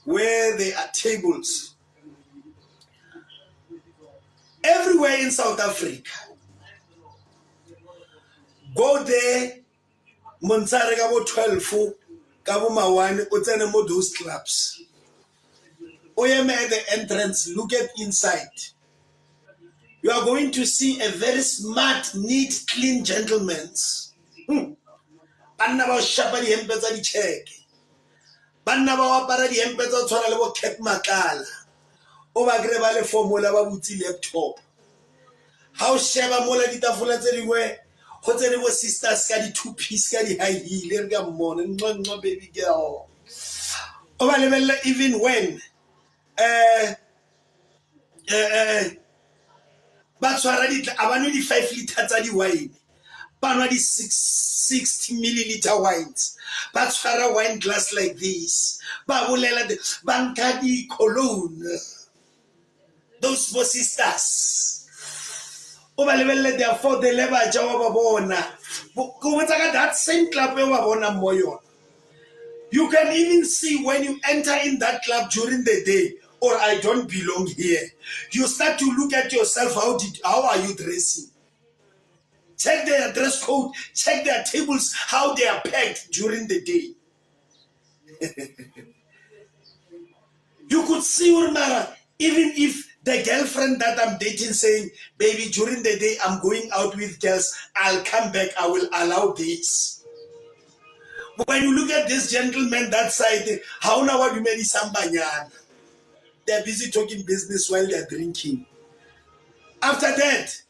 Where there are tables. Everywhere in South Africa. Go there, Monsare gabo 12, gabo mawane, otsene mo those clubs. Oyeme at the entrance, look at inside. You are going to see a very smart, neat, clean gentleman. Banna ba shapa di hempe tsa di check. Banna ba apara di hempe tsa tshwana le bo Cap Makala. O ba gre ba le formula ba butsi laptop. How sheba mola ditafola tse dingwe. Go tsene bo sisters ka di two piece ka di high heel re ka mmone nqonqo baby girl. O ba lebella even when ba tshwara di abanwe di 5 liter tsa di wine. Banwa di 60 milliliter wines. Ba tshwara wine glass like this. Ba bolela de banka di cologne. Those bo sisters. They afford the level that same club you can even see when you enter in that club during the day or I don't belong here. You start to look at yourself, how are you dressing? Check their dress code, check their tables, how they are packed during the day. You could see Urmara, even if the girlfriend that I'm dating saying, baby, during the day I'm going out with girls, I'll come back, I will allow this. When you look at this gentleman that side, how now what you made Sambanyana? They're busy talking business while they're drinking. After that,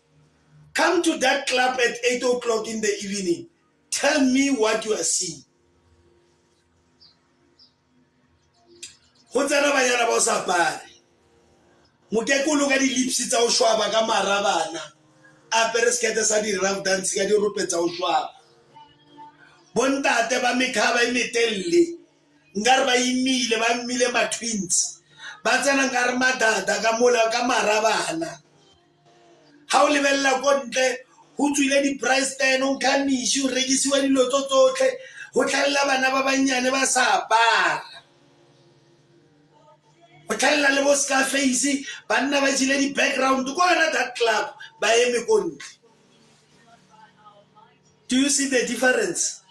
come to that club at 8 o'clock in the evening. Tell me what you are seeing. Mokekolo ka di lips tsa o shwaba ka marabana a pereskete sa di rough dance ka di rope tsa o shwaba bontate ba mekhaba e metelle ngare ba imile ba mmile ma twins ba tsena ngare madada ka mola ka marabana ha o lebella go ntle ho tswile di price tag on kanishi o rekisiwa dilo tsotlhe ho tlalla bana ba banyane ba sa apara Batalla le boska face banna ba jile di background go na that club ba eme kontle. Do you see the difference?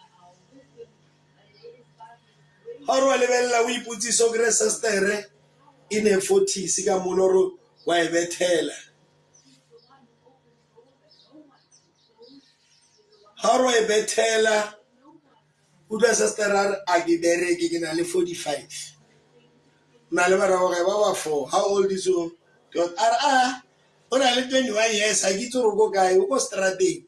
Horo lebella o iputsi so gre sister in a 40 sika monoro wa ebethela haro ebethela utlwa sister a ke bereke ke na le 45 na le bara gore ba 4 how old is you ara ona le 21 years a ke tsoro go kae o go strateng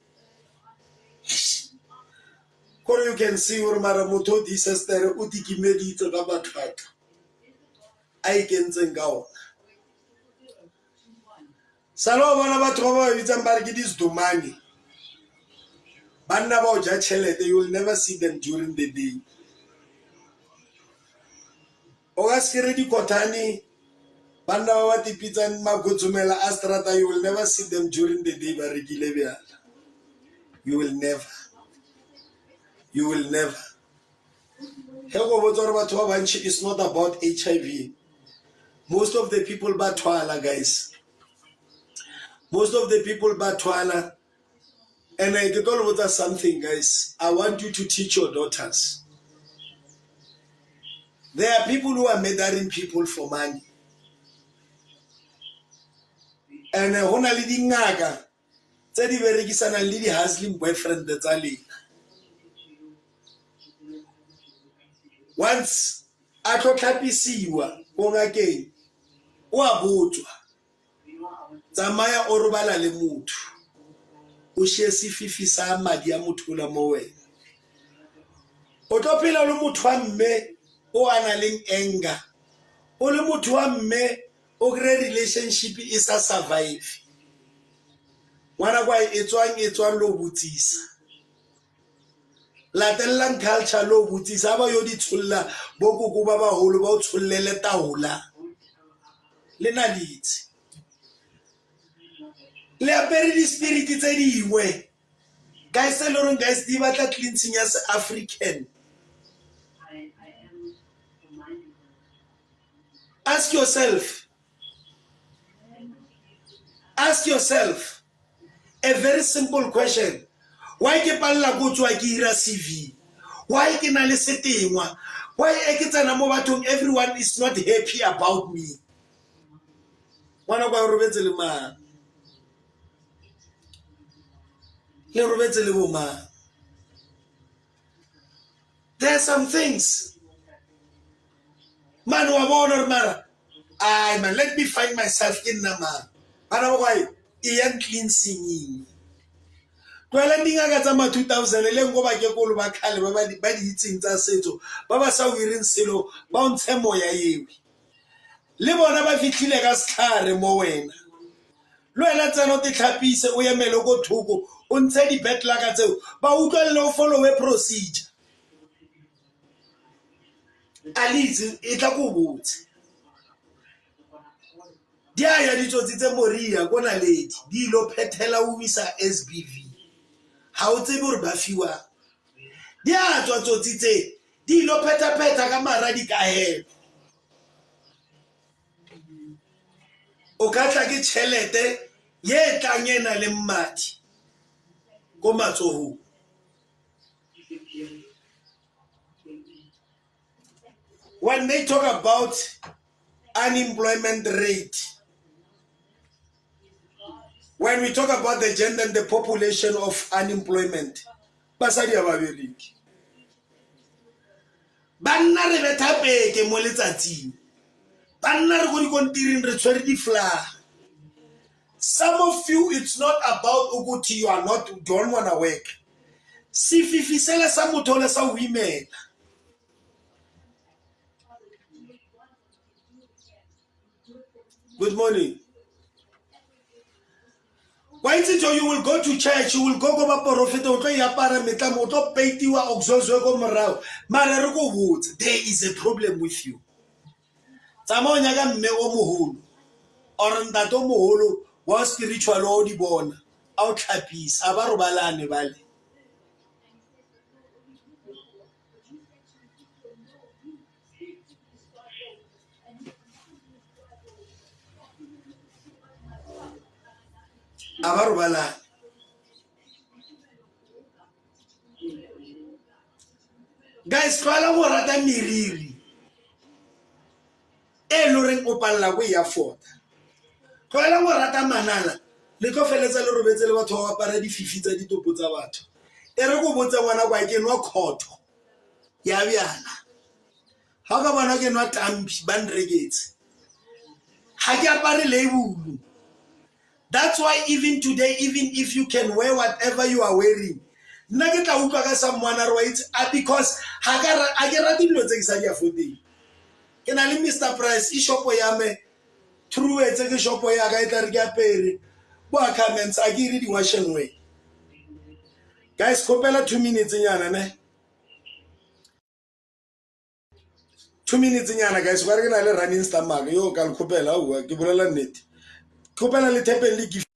kore you can see gore mara motho di sister o tikimeditse ka batho a ikentseng ka ona salo bona batho ba ba bitsang ba re ke disdomane banna ba o ja chelete you will never see them during the day o ga skere di kotani banna ba ba tipitsang magotsomela a strata you will never see them during the day ba rekile bjala you will never he go botsa gore batho ba bantši is not about HIV. Most of the people ba thwala guys, most of the people ba thwala. And I get all about something guys, I want you to teach your daughters. There are people who are murdering people for money. And hona le dingaka tse di berekisana le di hustling boyfriend tsa lena. Once a tlo tlhapisiwa go ngakeng o a botswa tsamaya o robala le motho o she sefifi sa madi a motho la mo wena o tlo phela le motho wa mme o ana leng anger o le motho wa mme o gre relationship e sa survive ngwana kwa e tswang lo botsisa latellang culture lo botsisa ba yo di tsholla bokoko ba ba holo ba o tshollele taola le na ditse le apere di spirit tse dingwe guys le reng guys di batla cleansing ya se African. Ask yourself a very simple question. Why ke palla go tswa ke ira CV? Why ke na le setengwa? Why e ke tsena mo bathong everyone is not happy about me? Wana kwa robetse le ma le robetse le bo ma. There are some things man wa bona mara I man let me find myself in na man ana why ian cleansing twela ndinga tsa ma 2000 le ngo ba ke kolo ba khale ba di itseng tsa setso ba ba sa o ireng selo ba o ntshe moya yewe le bona ba fitlhile ka stlhare mo wena lo ela tseno te tlhapise o yemele go thoko o ntshe di betlaka tseo ba utlwele o follow a procedure alizi e tla go botse dia ya ditsotsi tse moria kona ledi di lo phethela o wisa SBV ha o tsebe gore ba fiwa dia tsotsi tse di lo pheta ka maradi ka he o ka tla ke tšhelete ye tlangena le mmati go matsoho. When they talk about unemployment rate, when we talk about the gender and the population of unemployment, basadi ba bereki banna re betha peke mo letsatsing banna re go di kontiring re tshwere di flag. Some of you it's not about ukuthi you don't want to work. Sififisela sa motho le sa women. Good morning. Why is it you will go to church, you will go ba prophet o tlo ya para metlamo o tlo peitiwa oxozwe go morao mara re go botse there is a problem with you. Tsama o nyaka mme o moholo or ntate o moholo wa spiritual o di bona a o tlhapisa a ba robalane bale a ba robalane. Guys, tlwala go rata meriri e lo reng o go palla go ya fota tlhoela go rata manala le tlo feletsa le robetse le batho ba apara dififi tsa ditopo tsa batho e re go botsa ngwana kwa ke nwa khotho ya bjana ha ka bona ke nwa tampi ba nregetse ha ke apare label. That's why even today, even if you can wear whatever you are wearing, nna ke tla utlwa ka someone right because ha ke rate dilo tse ke sa di affording. Ke na le Mr Price e shopo ya me true etse ke shopo ya ka e tla re ke apere bo comments a ke re di wash and wear. Guys, kopela 2 minutes nyana ne 2 minutes nyana guys ba re ke na le running stomach yo ka kopela o ke bolela nnete kopela le tepe le gift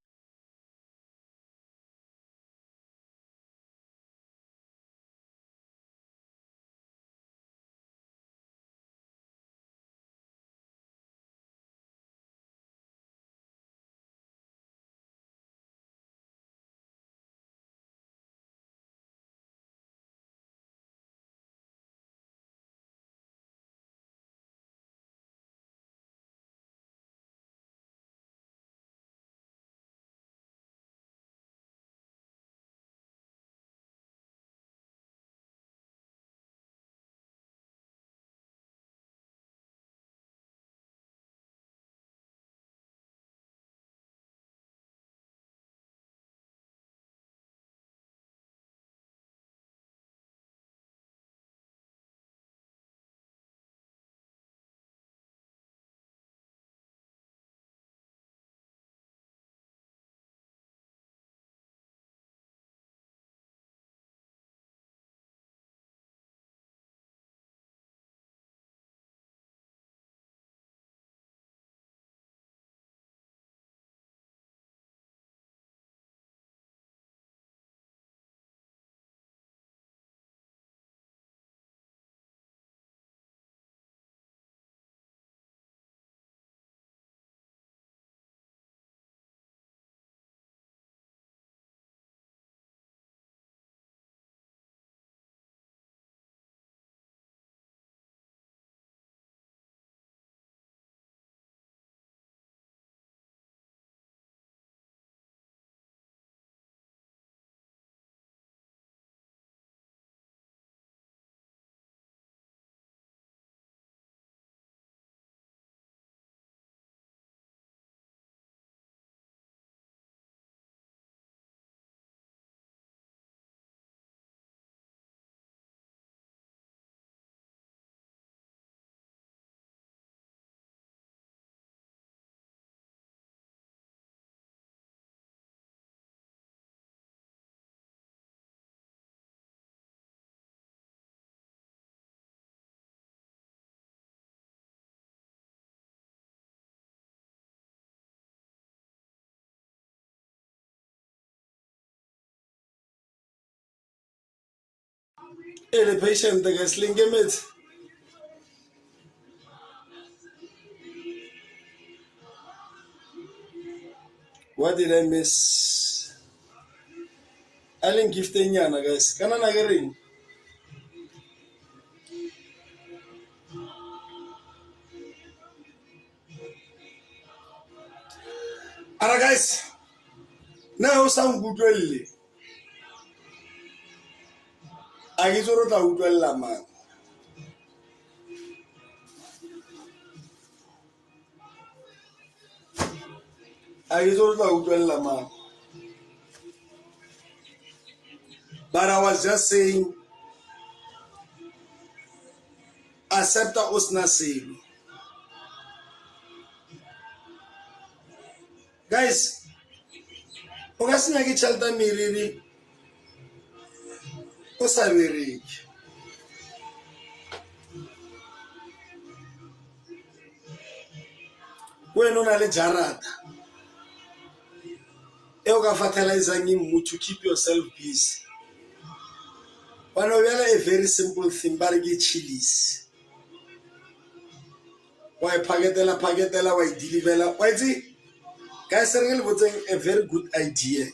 the patient guys lingemetse. What did I miss? I didn't give nyana guys. Kana na gering. Ara guys. Now some good well. Agizoro ta utwella man. Agizoro ta utwella man. But I was just saying accepta osna sale. Guys, ogasina ke chalta miriri. Osabiri. Bueno na le jarata. Ega fertilizing him to keep yourself busy. But a very simple thing, but get chilies. Why pagetela, why deliver? Why see? Guys, a very good idea.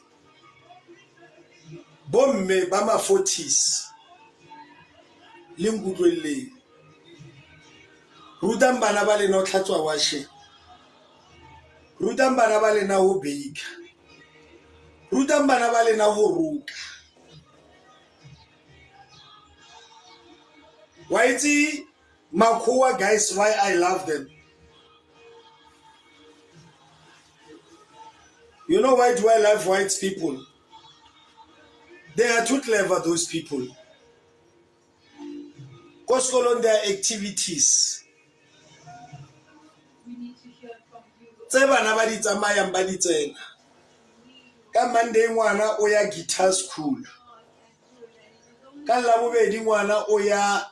Bomb me, Bama 40s. Lingudwele. Rudam Banabali not Hatwa Washi. Rutang bana ba lena ho bake. Rutang bana ba lena ho roka. Why is Makua, guys, why I love them? You know why do I love white people? They are too clever, those people. Because on their activities. Tse bana ba di tsamayang ba di tsena. Ka Monday ngwana o ya guitar school. Ka Labobedi ngwana o ya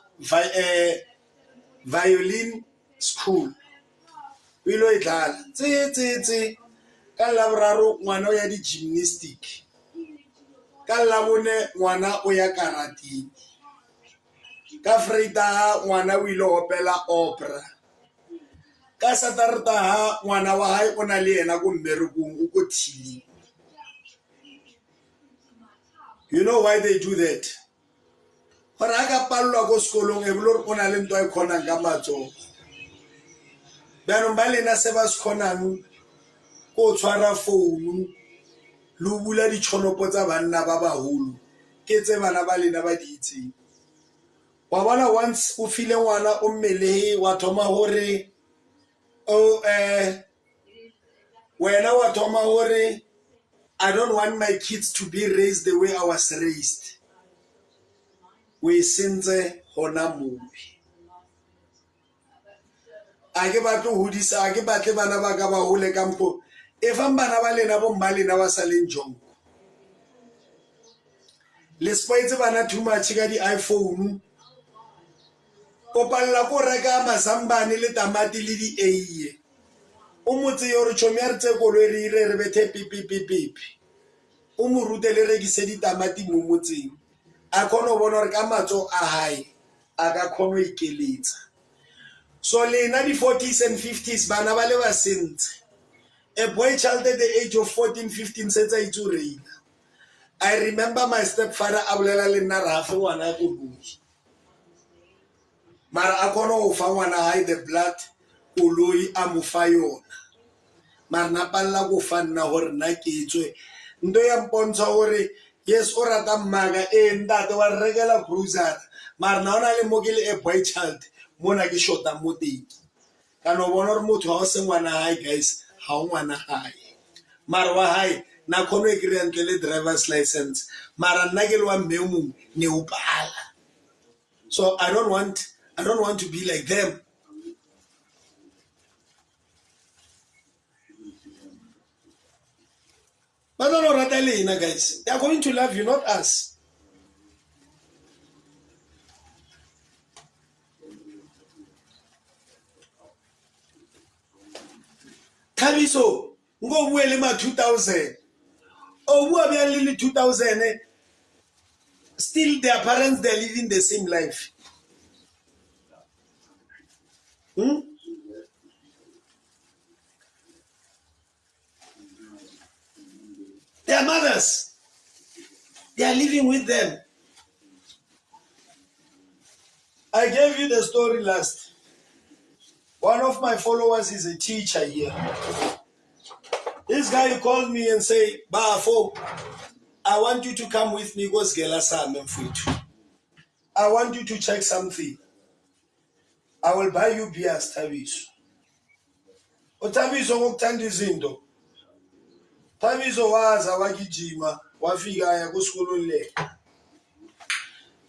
violin school. O ilo e dlala. Tse. Ka Laboraro ngwana o ya di gymnastic. Ka Labone ngwana o ya karate. Ka Freitag ngwana o ilo opela opera. Ka Saterdag ngwana wa hae o na le yena go mmerekong o ko thileng. You know why they do that? Gore a ka pallwa ko sekolong e bolo o na le ntwa e khonang ka matsogo. Banong ba lena se ba se khonang ko tshwara founu lo bula ditšhonopo tsa banna ba baholo ke tse bana ba lena ba di itseng. Wa bona once o file ngwana o mmele wa thoma hore wena wa thoma hore I don't want my kids to be raised the way I was raised. We sentse hona movie. A ke batlo hodisa a ke batle bana ba ka ba hole kampo e fa bana ba lena bo mmalena ba sa leng jong. Le spoitse bana too much ka di iPhone. O palla ko reka mazambane le tamati le di eiye. O motse yo re tshomya re tse koloi re ire re bethe pipi. O mo rute le rekise di tamati mo motseng. A khono bona re ka matso a hae a ka khono ikeletsa. So lena di 40s and 50s bana ba le ba sentse. A boy child at the age of 14, 15 says I to read. I remember my stepfather abolela le nna ra fa ngwana go bui. Mara a khono o fa ngwana hae the blood koloi a mo fa yona. Mara na palla go fa nna hore nna ke etswe ndo ya mpontsha hore yes o rata mmaga ntate wa regela cruiser mara na ona le mogele a boy child mona ke shota mo teng kana o bona re motho ha o se ngwana hae guys ha o ngwana hae mara wa hae na khono e kry ntle le driver's license mara nna ke le wa mme mongwe ne o pala. So I don't want to be like them. But no rata lena guys, they are going to love you, not us. Thabiso ngo bue le ma 2000 o bua bya le 2000 still their parents they're living the same life. Their mothers they are living with them. I gave you the story last. One of my followers is a teacher here. This guy called me and say, Bafo, I want you to come with me because I want you to check something. I will buy you beers, Thabiso. Thabiso ngokuthanda izinto. Thabiso waza wagijima wafika aya kusikolweni le.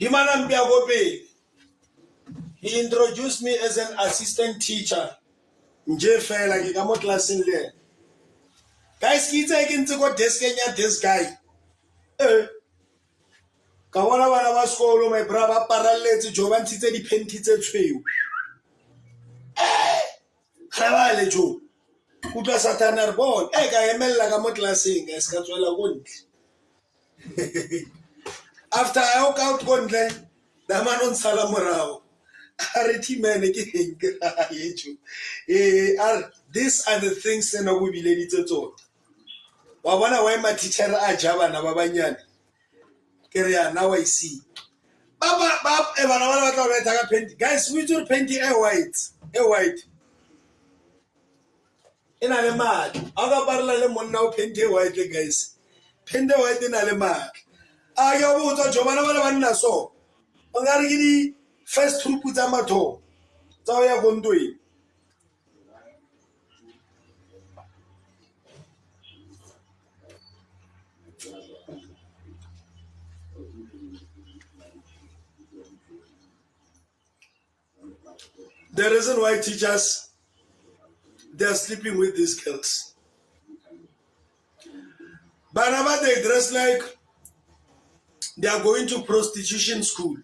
Dimana mpya kopeli. He introduced me as an assistant teacher. Nje fela ke ka mo classing le. Guys, ke itse ke ntse go deskenya this guy. Ka bona bana ba sekolo my brother paralletse jo ba ntshitse di phenti tse tshweu. Khabale jo. Kutla satana re bona ka emella ka mo classing guys ka tswela go ntle. After I walk out go ntle, da manon sala morao. Areti mane ke heng yecho. These are the things that we be lady tsotso. Wa bona why my teacher a jaba na ba banyane. Ke re now I see. Baba e bana ba tla ba tla ka penti. Guys, we do penti white. A white. ena le matla aga parla le monna o phente white guys phente white ena le matla a ya botsa jobana ba le banna so o nga re ke di first troop tsa matho tsa ya gontwe. The reason why teachers they are sleeping with these girls. Banaba they dress like they are going to prostitution school.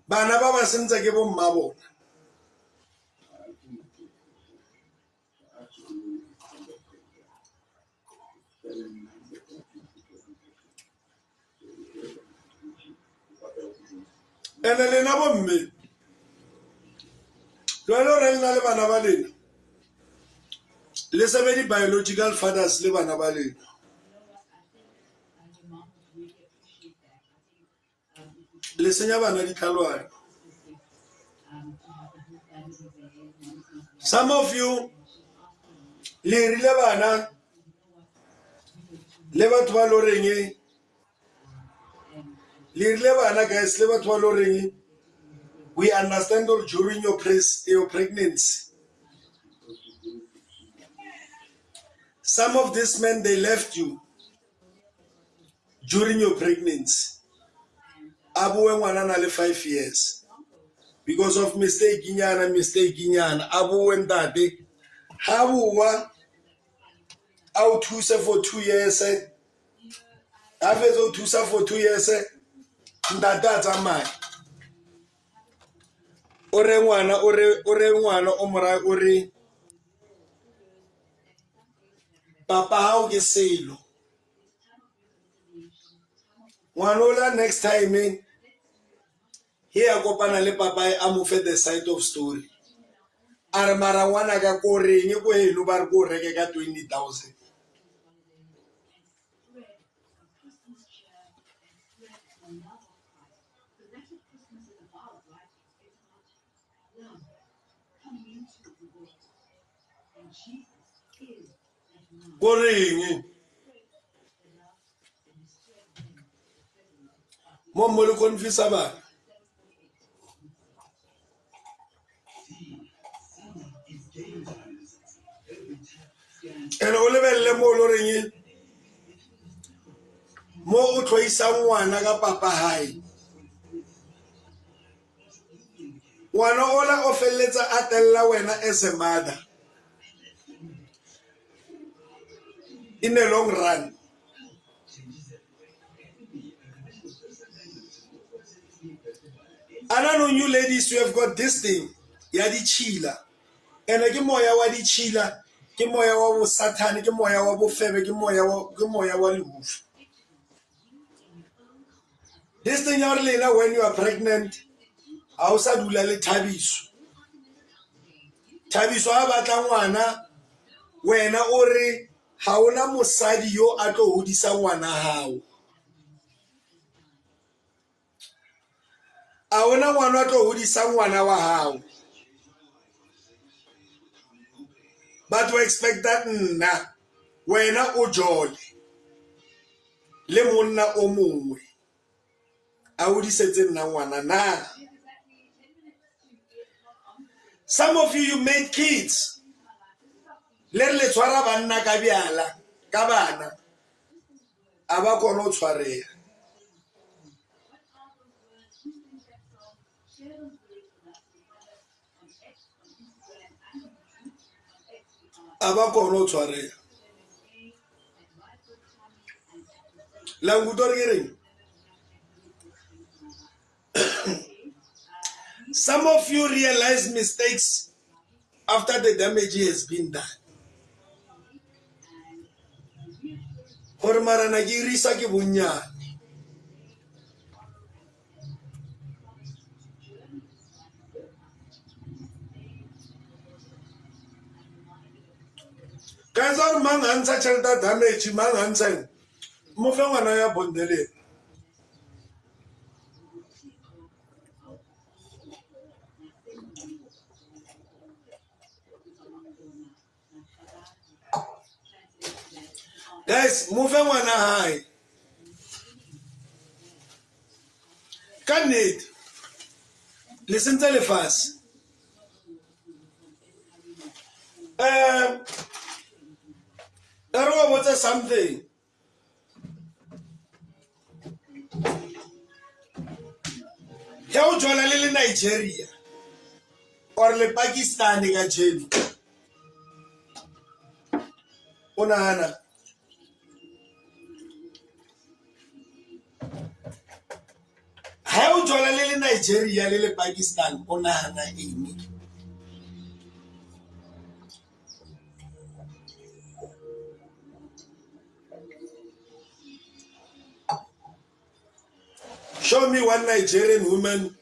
Banaba ba sentse ke bo mmabo. Ene lena bo mme. Lo re nna le bana ba lena. Le sebedi biological fathers le bana ba lena. Le senya bana ditlhalwana. Some of you le rile bana le batho ba lo reng le rile bana guys le batho ba lo reng we understand all during your pregnancy. Some of these men they left you during your pregnancy. Abuwe ngwana na le 5 years because of mistake inyana abuwe ntate ha buwa au thusa for 2 years avezo thusa for 2 years ndata tsamaya ore ngwana o mora ore papa ha o ke selo ngwana ola next time here kopana le papa a mo fe the side of story are mara ngwana ka ko reng go helo ba re go reke ka 20,000. Go reng mo le confisa ba ene o lebelle mo lo reng mo o tloisa ngwana ka papa hae ngwana ola o felletsa a tella wena as a mother in a long run. I don't know you ladies, you have got this thing ya di chila ene ke moya wa di chila ke moya wa bo satani ke moya wa bo febe ke moya wa lehufu. This thing ya lena when you are pregnant ha o sa dula le Thabiso ha batla ngwana wena o re ha ona mosadi yo a tlo hodisa ngwana hao a ona ngwana a tlo hodisa ngwana wa hao but we expect that nna wena o jole le monna o mongwe a hodisetse nna ngwana na. Some of you made kids le tshwara banna ka byala ka bana a ba kona o tshwareya a ba kona o tshwareya la nguto re reng. Some of you realize mistakes after the damage has been done. Gore marana ke irisa ke bonnyane ka tsara mang a ntsha tšhelete damage mang a ntsheng mo fe ngwana ya bondeleng Guys, move ngwana hae. Ka nnete. Listen to the fast. I don't want something. How join a little Nigeria or the Pakistan in a jail? Onana. How join a little Nigeria, little Pakistan, Onana Amy. Show me one Nigerian woman.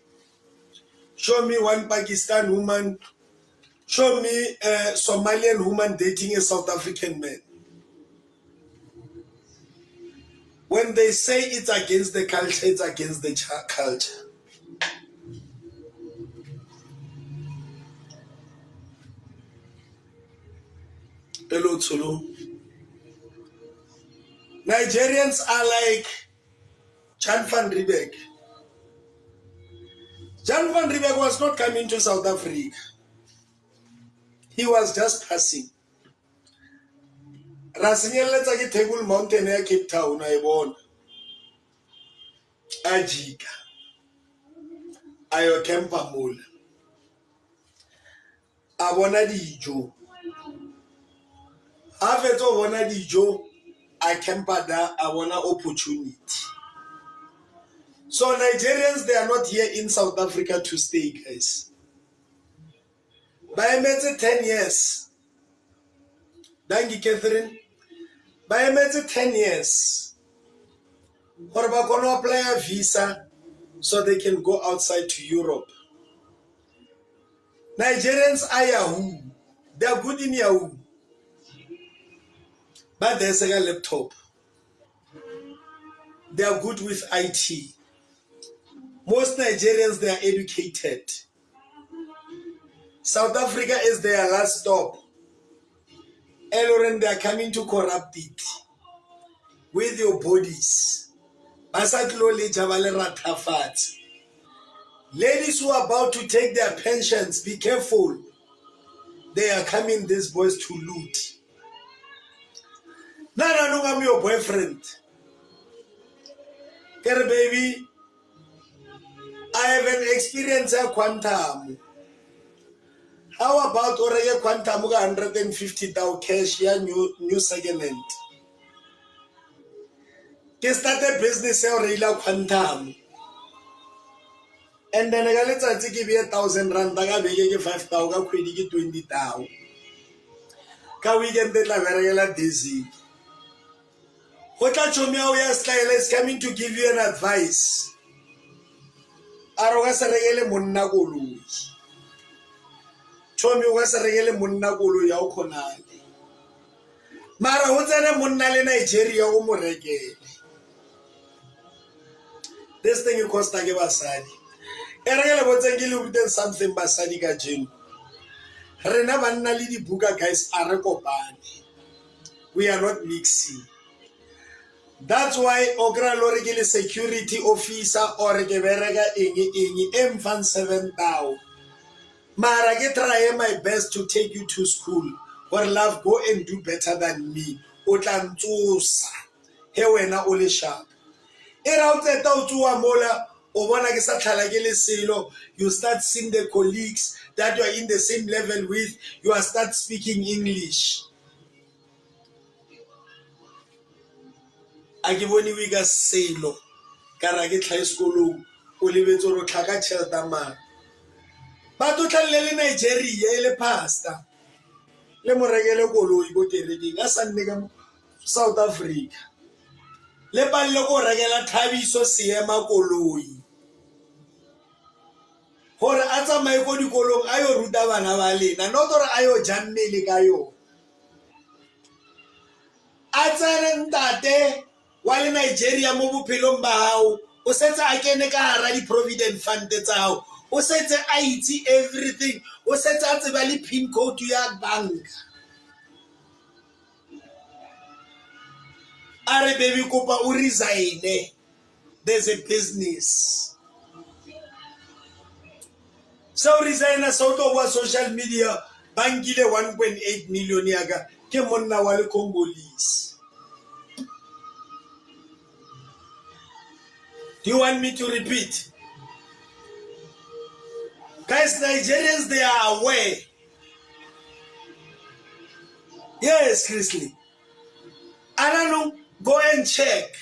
Show me one Pakistan woman. Show me a Somalian woman dating a South African man. When they say it's against the culture, it's against the culture. Hello, Tulu. Nigerians are like Jan van Riebeeck. Jan van Riebeeck was not coming to South Africa. He was just passing. Rasinyeletsa ke Table Mountain ya Cape Town a bona. A jika. Ayo camper mole. A bona dijo. A fetso bona dijo. A camper da a bona opportunity. So Nigerians, they are not here in South Africa to stay, guys. By 10 years. Thank you, Catherine. By 10 years. Or ba gonna apply a visa so they can go outside to Europe. Nigerians are Yahoo. They are good in Yahoo. But there's a laptop. They are good with IT. Most Nigerians, they are educated. South Africa is their last stop. Eloren, they are coming to corrupt it with your bodies. Ladies who are about to take their pensions, be careful. They are coming, these boys, to loot. Nana, I'm your boyfriend. Care baby, I have an experience at Quantum. How about already Quantum 150,000 cash here, new second hand? Can start a business already Quantum. And then I got to give you 1,000 rand, I got to give 5,000, I give 20,000. Can we get that very dizzy? Hotel Chomia style is coming to give you an advice. Aroga saregele monna koloi. Chomi wa saregele monna koloi ya ukhonale. Mara ho tsena monna le Nigeria o mo rekele. This thing e costa ke basadi. Eregele botseng ke le buten something basadi ka jeno. Rena banna le dibuka guys a re kopane. We are not mixing. That's why okra lori ke le security officer or ke bereka eng emfan 7,000. Mara ke try my best to take you to school. Or love, go and do better than me. O tla ntsosa. He wena o le sharp. Era o tseta o tsoa mola o bona ke sa tlhala ke le selo. You start seeing the colleagues that you are in the same level with. You are start speaking English. A ke bone we ka selo ka ra ke tlhae sekolong o lebetse ro tlhaka tšhelete mang ba to tlhalle le Nigeria le pastor le morekele koloi go kerekeng a sa nne ka South Africa le palle go rekela Thabiso seema koloi hore a tsamaye go dikolong a yo ruta bana ba lena no gore a yo jammele ka yo a tsene ntate wa le Nigeria mo bophelong ba hao o setse a kene ka hara di provident fund tsa hao o setse a itse everything o setse a tseba le pin code ya banka Are baby kopa o resign. There's a business. So resign a sort of social media. Bangile 1.8 million yaga. Ke monna wa le Congolese. Do you want me to repeat? Guys, Nigerians, they are aware. Yes, Chrisley. I don't know. Go and check.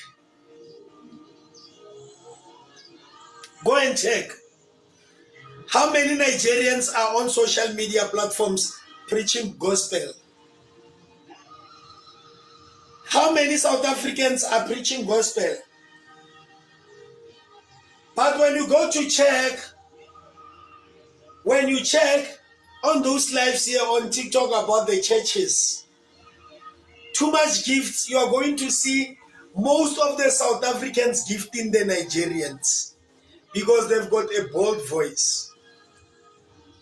Go and check. How many Nigerians are on social media platforms preaching gospel? How many South Africans are preaching gospel? But when you go to check, when you check on those lives here on TikTok about the churches, too much gifts, you are going to see most of the South Africans gifting the Nigerians because they've got a bold voice.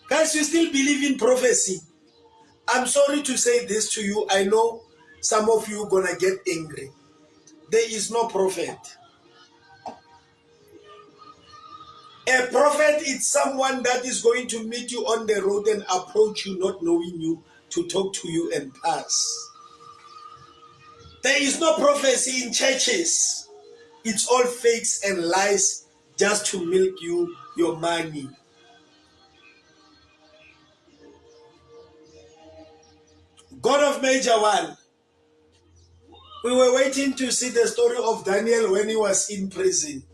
Guys, you still believe in prophecy? I'm sorry to say this to you. I know some of you are gonna get angry. There is no prophet. A prophet is someone that is going to meet you on the road and approach you not knowing you to talk to you and pass. There is no prophecy in churches. It's all fakes and lies just to milk you your money. God of Major One. We were waiting to see the story of Daniel when he was in prison.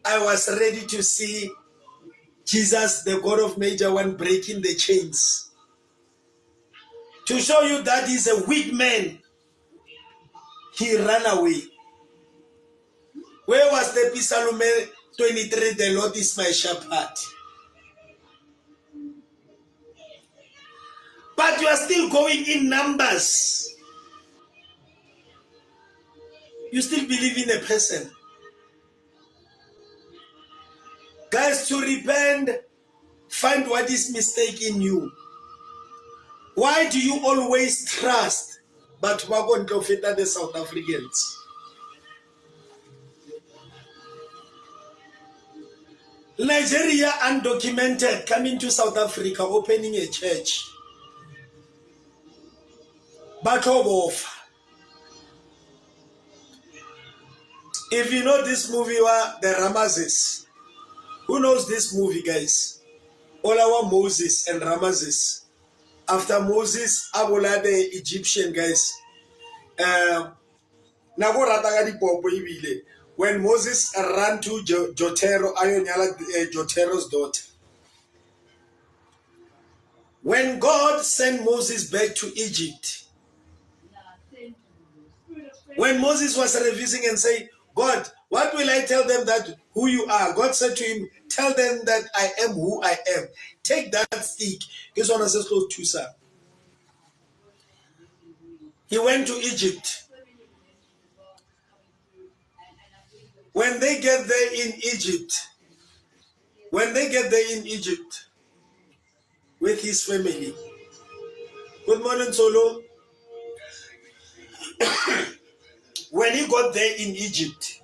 I was ready to see Jesus, the God of Major One, breaking the chains. To show you that he's a weak man, he ran away. Where was the Psalm 23, the Lord is my shepherd? But you are still going in numbers. You still believe in a person. Guys, to repent, find what is mistake in you. Why do you always trust but wagon to fit the South Africans? Nigeria undocumented coming to South Africa opening a church. Battle of. If you know this movie, the Ramesses. Who knows this movie, guys? All our Moses and Ramesses. After Moses, Abola the Egyptian guys. When Moses ran to Jotero, Ayonyala, Jotero's daughter. When God sent Moses back to Egypt, when Moses was refusing and saying, God, what will I tell them that who you are? God said to him, tell them that I am who I am. Take that stick. This one says close to sir. He went to Egypt. When they get there in Egypt, with his family. Good morning, Solo. When he got there in Egypt,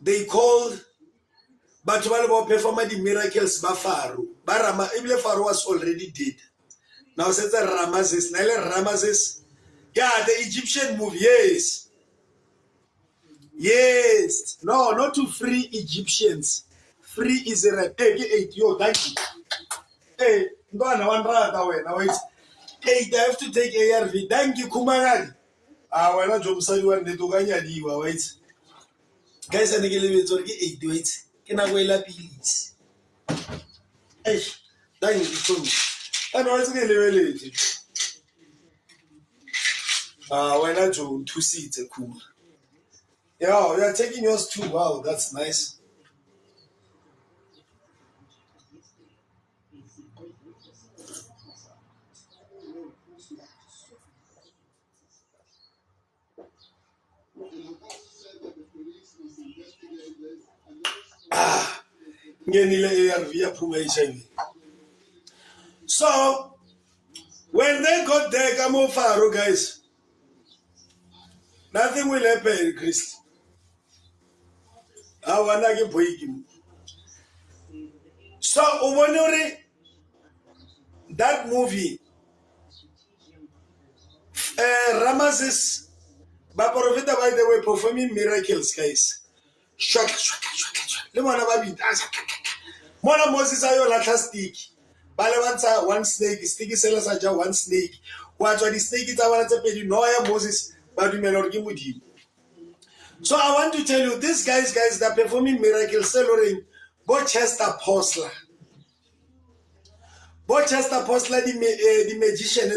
they called but while performing the miracles Pharaoh. Barama, even Pharaoh was already dead. Now says the Ramesses. Yeah, the Egyptian move, yes. Yes. No, not to free Egyptians. Free Israel. Hey, yo, thank you. Hey, wait. Hey, they have to take ARV. Thank you, Kumagari. We're not job sorry when they took a wait. Guys, and again, wait. Can I wear lapis? Hey, thank you so much. And what's going to we're not job 2 seats. Cool. Yeah, we are taking yours too. Wow, that's nice. Ngenile ARV yaphuma HIV. So when they got there, Kamo Faro, guys, nothing will happen, Christ. I want to break him. So, that movie, Ramesses, Baporofita, by the way, performing miracles, guys. Shwaka. Mona Moses ayo latla stick. Balevanza one snake, sticky sellers are one snake. What the snake is our pedi noya Moses, but we may not give with him. So I want to tell you, these guys that performing miracles, celebrating Bochester Postler. Bochester Postler, the magician,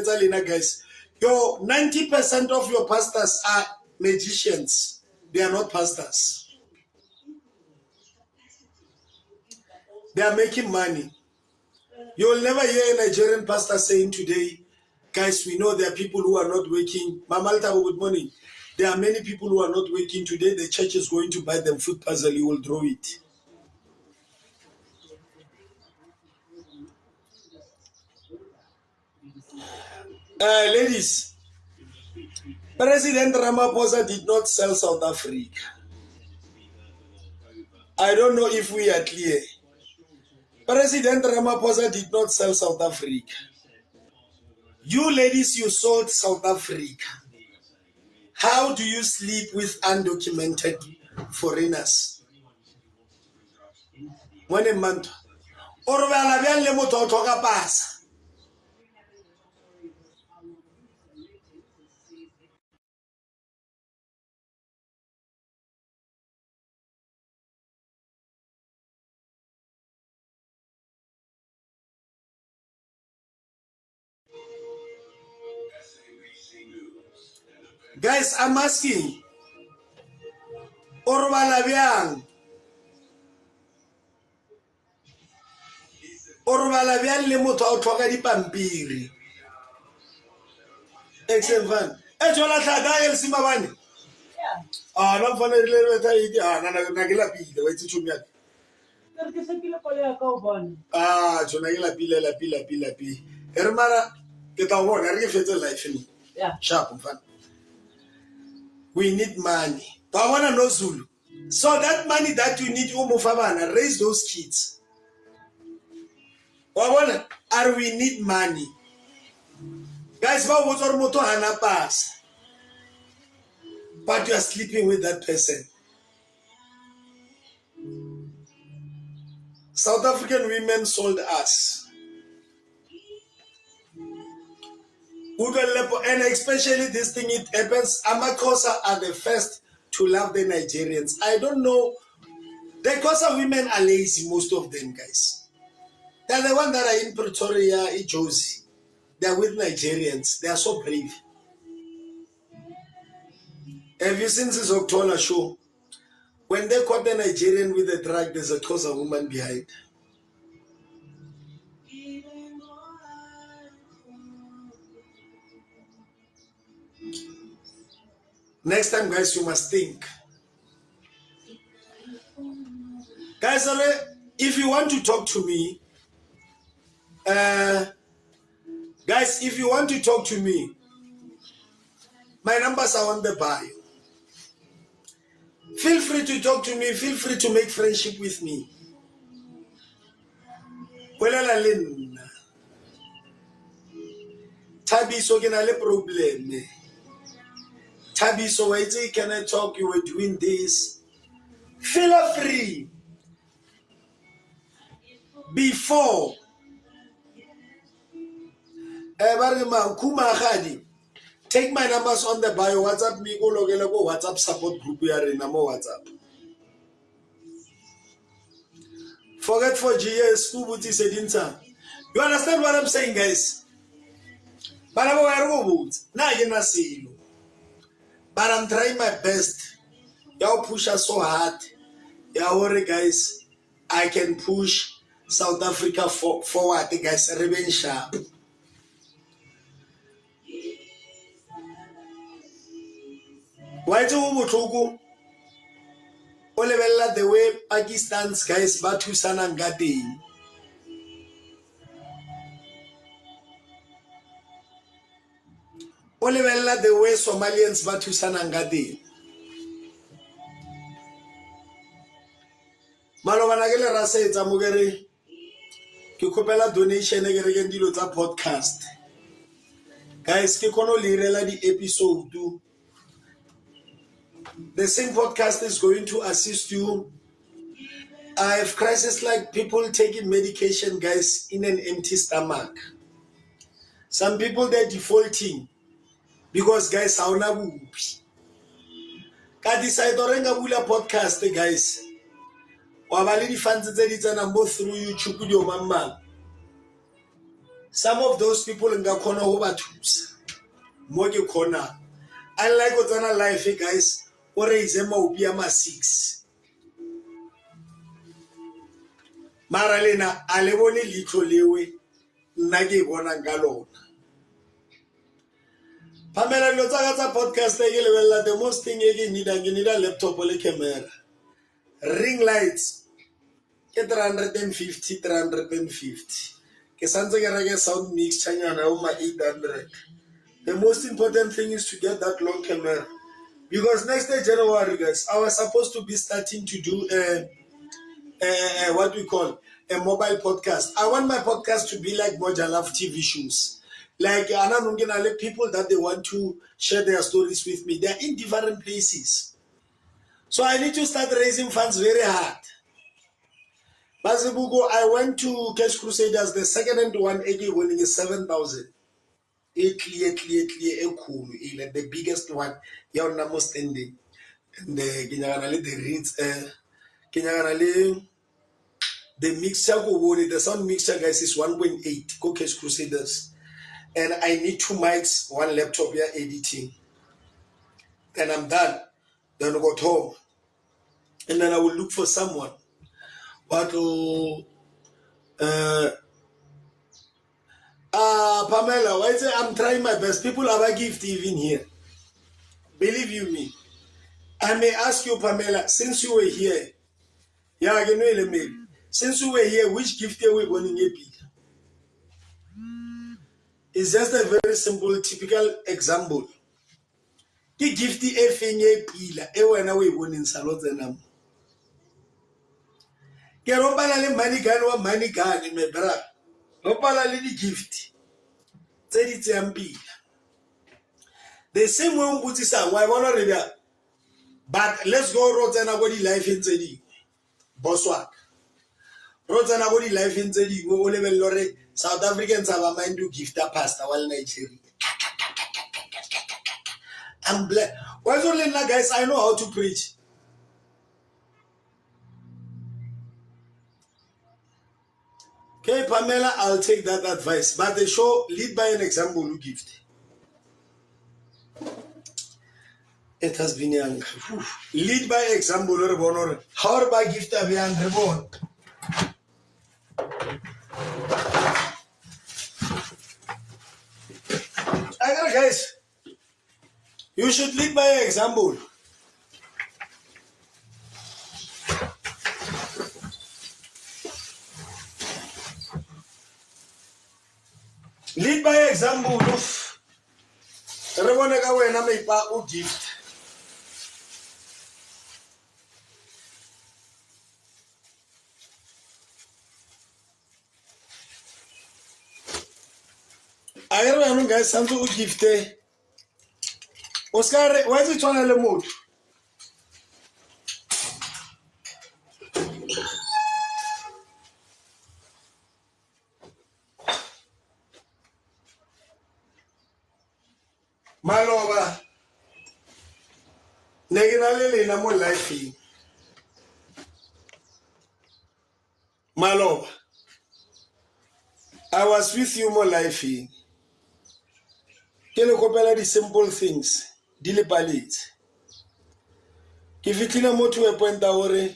guys. Your 90% of your pastors are magicians. They are not pastors. They are making money. You will never hear a Nigerian pastor saying today, guys, we know there are people who are not working. Mamalta, good morning. There are many people who are not working today. The church is going to buy them food puzzle. You will throw it. Ladies, President Ramaphosa did not sell South Africa. I don't know if we are clear. President Ramaphosa did not sell South Africa. You ladies, you sold South Africa. How do you sleep with undocumented foreigners? One a month. Or guys, I'm asking. Orvalavian le motho a o tlhoka dipampiri. Excellent. E jola tlhaka e le simabane. Ah, no mfana ile beta iti na ke lapile wa itse tshumi yaka. Ke sekile kole ya ka o bona. Ah, tsona ke lapile. Hermana ke ta bona re ke fetse life ni. Yeah. Sharp mfana. We need money. Ba bona no Zulu. So that money that you need umufabana, raise those kids. Ba bona are we need money. Guys, ba botsa re motho hana pass. But you are sleeping with that person. South African women sold us. And especially this thing, it happens. Amakosa are the first to love the Nigerians. I don't know. The Xhosa women are lazy, most of them, guys. They're the ones that are in Pretoria, in Jozi. They're with Nigerians. They are so brave. Have you seen this October show? When they caught the Nigerian with the drug, there's a Xhosa woman behind. Next time, guys, you must think. Guys, if you want to talk to me, my numbers are on the bio. Feel free to talk to me. Feel free to make friendship with me. Tabiso ke na le problem. Tabiso, wait, can I talk? You were doing this. Feel free. Before. Take my numbers on the bio. WhatsApp me go logela go WhatsApp support group ya rena mo WhatsApp. Forget for GS Ubuti Sedinta. You understand what I'm saying, guys? But I'm trying my best. Y'all push us so hard. Y'all worry, guys. I can push South Africa forward, guys. Remain sharp. Why do you go? The way Pakistan's guys Batu Sanangatin. o lebella the way Somalians ba thusanang ka teng. Malobana ke le rasetsa mo ke re ke kopela donation ke re ke dilo tsa podcast. Guys, ke kono le irela di episode. The same podcast is going to assist you. I have crisis like people taking medication, guys, in an empty stomach. Some people they're defaulting because guys hauna bupi. Ka decide ore nga bula podcast guys. Wa ba le di fans tse di tsena mo through YouTube di o mamang. Some of those people nga khona ho ba thusa. Mo ke khona. Unlike go tsena live guys, o raise maopi a ma 6. Mara lena a le bone litlo lewe nna ke bona ka lona. Pamela lo tsa podcast ke lebella the most thing you need a laptop or a camera. Ring lights ke 350. Ke santse ke reke sound mixer nyana o ma 800. The most important thing is to get that long camera because next day January guys I was supposed to be starting to do what we call a mobile podcast. I want my podcast to be like Moja Love TV shows. Like people that they want to share their stories with me. They're in different places. So I need to start raising funds very hard. Bazibugo, I went to Cash Crusaders. The second hand one winning is 7,000. Clear, cool. The biggest one, you're not standing. And the reads, the mixture the sound mixture guys is 1.8 go Cash Crusaders. And I need 2 mics, 1 laptop here editing. Then I'm done. Then I got home. And then I will look for someone. But Pamela, why say I'm trying my best? People have a gift even here. Believe you me. I may ask you, Pamela, since you were here, since you were here, which gift are we going to get? It's just a very simple, typical example. Ki gifty e fenye pila, e wena we bonin salot zenam. Ke robala le money gun me bra. Robala le di gift. Tse di tseyang pila. The same way o botsisa wa bona re bia. But let's go rotsena go di life in tse di. Boswa. Rotsena go di life in tse di go o lebello re South Africans have a mind to gift a pastor while Nigeria. I'm black. Why don't you guys? I know how to preach. Okay, Pamela, I'll take that advice. But the show lead by an example who gift. It has been young. Lead by example or how by gift of young reborn. Guys, you should lead by example. Lead by example. Everyone ga wena may pa o gift. Ayero guys sanzo o gifte. Oscar, why is it on the mood? Maloba. Neginalele na mo life. Maloba. I was with you more life. Can you compare the simple things? Dile palit. Ki fitlile mo to a point ore.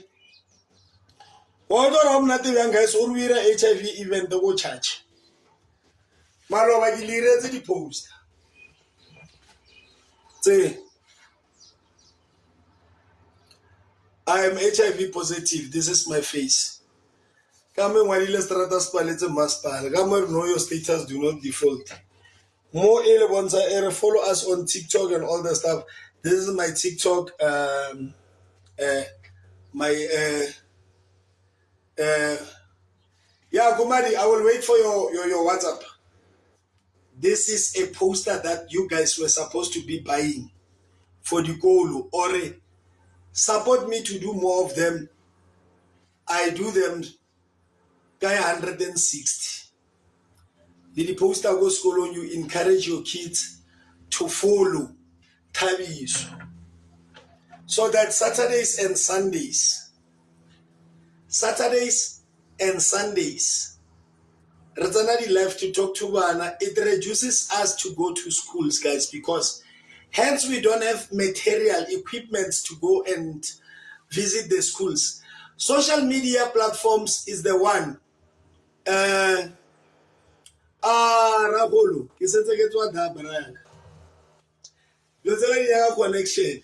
Odo rom nate yang guys o ruira HIV event go church. Maloba ki liretse di post. Say I am HIV positive. This is my face. Come when you strata spaletse maspal. Come know your status do not default. More follow us on TikTok and all that stuff. This is my TikTok. My yeah, Gumadi, I will wait for your WhatsApp. This is a poster that you guys were supposed to be buying for the goal, or support me to do more of them. I do them guy 160. The poster goes school, you encourage your kids to follow Tabiso. So that Saturdays and Sundays, Razanadi left to talk to Bana. It reduces us to go to schools, guys, because hence we don't have material equipment to go and visit the schools. Social media platforms is the one. Raholo, ke setse ke tswa Dabrang. Lo tsela di ya connection.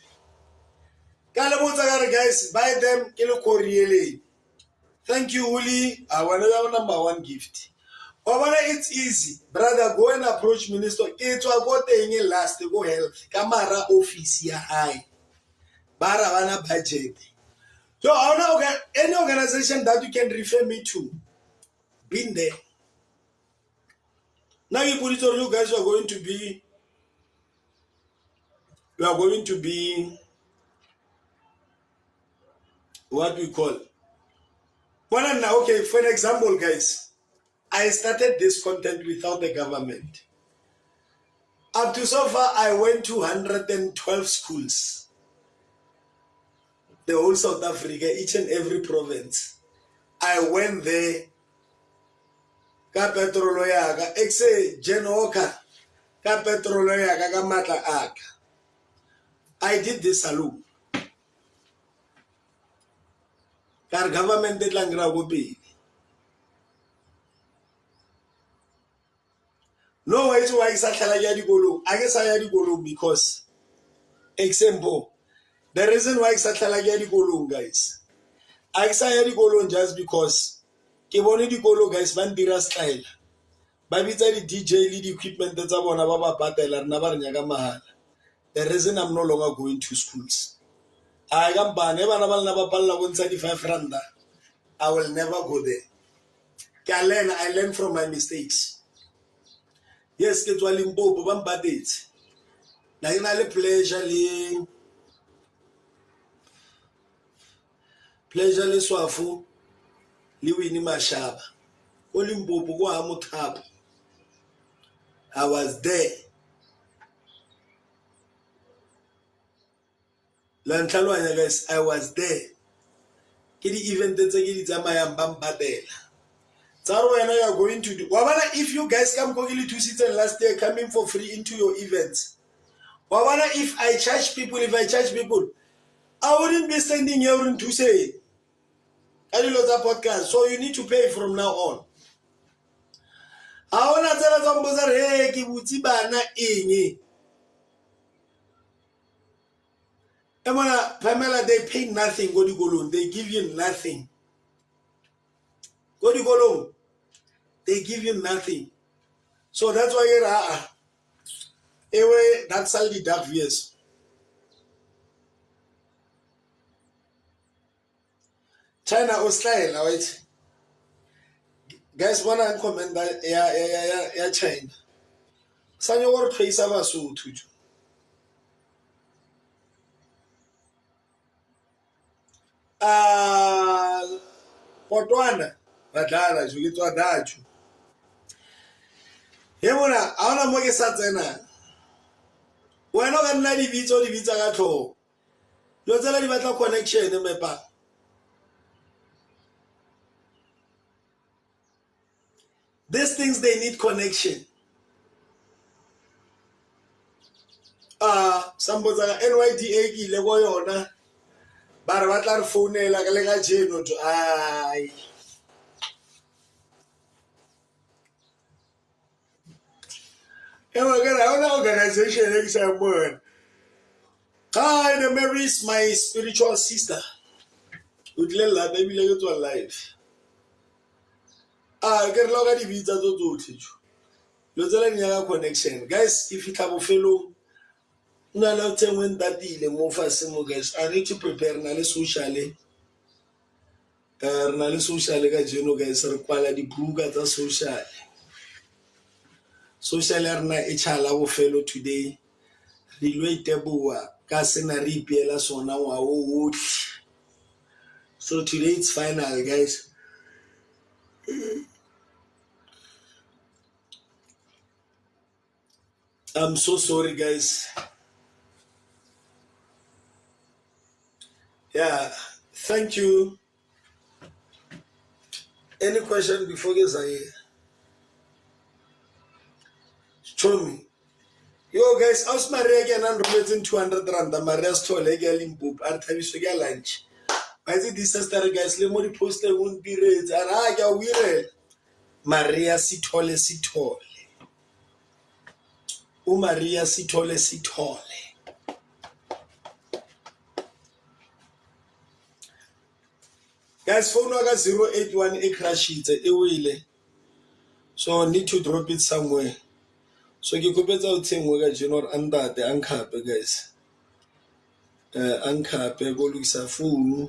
Ka le botsa ka re guys, buy them ke le Koreele. Thank you, Uli. I want your number one gift. It's easy. Brother, go and approach minister. It's a go thing last go health. Kamara office ya high. Bara wana budget. So any organization that you can refer me to, been there. Now you put it on, you guys are going to be what we call. Well, now, okay, for an example, guys, I started this content without the government. Up to so far, I went to 112 schools. The whole South Africa, each and every province. I went there. Ka petrolo yaga, exe Genoka, ka petrolo yaga, ka matla aka. I did this alone. Car government did langra go be. No way to why Sakala Yadi Golo. I guess I had Golo because example. The reason why Sakala Yadi Golo, guys. I had Golo just because Kiboni di Golo guys bandira style. Babita the DJ lead equipment that's on Baba Patela Navar Nyagamahal. The reason I'm no longer going to schools. I am never never palla 135 randa. I will never go there. I learn from my mistakes. Yes, ke tswa Limpopo ba mbadetse. Na ina le pleasure le Swafu le Winnie Mashaba. Ko Limpopo go ha Mothapo. I was there. Lantlhalwanya guys, I was there. Ke di event tse ke di tsamayang ba mbadela. Tsaro wena you are going to do. Wabana if you guys come Kogili 2 seats last year coming for free into your events. Wabana if I charge people, I wouldn't be standing here to say Adiloza podcast. So you need to pay from now on. I wanna tell us hey ki butsi bana eng. Emona Pamela, they pay nothing, go loan. They give you nothing. Go loan. They give you nothing. So that's why you're anyway, that's all the dark years. China Australia, right? Guys, wanna comment that yeah China. Sanyo war place aba so tuju. Potwana badala jukitwa daju. Yemona awona mo ke sa tsena. Wena ga nna di bitso ka tlho. Lo tsela di batla connection mepa. These things they need connection. Samboza NYDA ki le go yona. Ba re batla re founela ka le ga jeno to ai. Organization example. Hi, the Mary is my spiritual sister. Udlela baby le to alive. Ke re loga di bitsa tso tsotlhe. Lotsela nyaga connection. Guys, if you have a fellow, no allow them when that deal mo fasimo guys. I need to prepare na le socially. Na le socially ka jeno guys re kwala di buka tsa social. Social rena e chala go fellow today. Re lo iteboa ka sena re ipeela sona wa o otlhe. So today it's final guys. I'm so sorry guys. Yeah, thank you. Any question before I show me? Yo guys, how's Maria again? I'm representing 200 rand. Maria's told like a limbo. I'll tell you so get lunch. I think this is the guys. Let me post it won't be red. And I got weird. Maria sitole. Oh Maria sitole. Guys, phone number 081 a crash it a will. So I need to drop it somewhere. So you could better thing we got you know under the anchor guys. Anchor go look sa phone.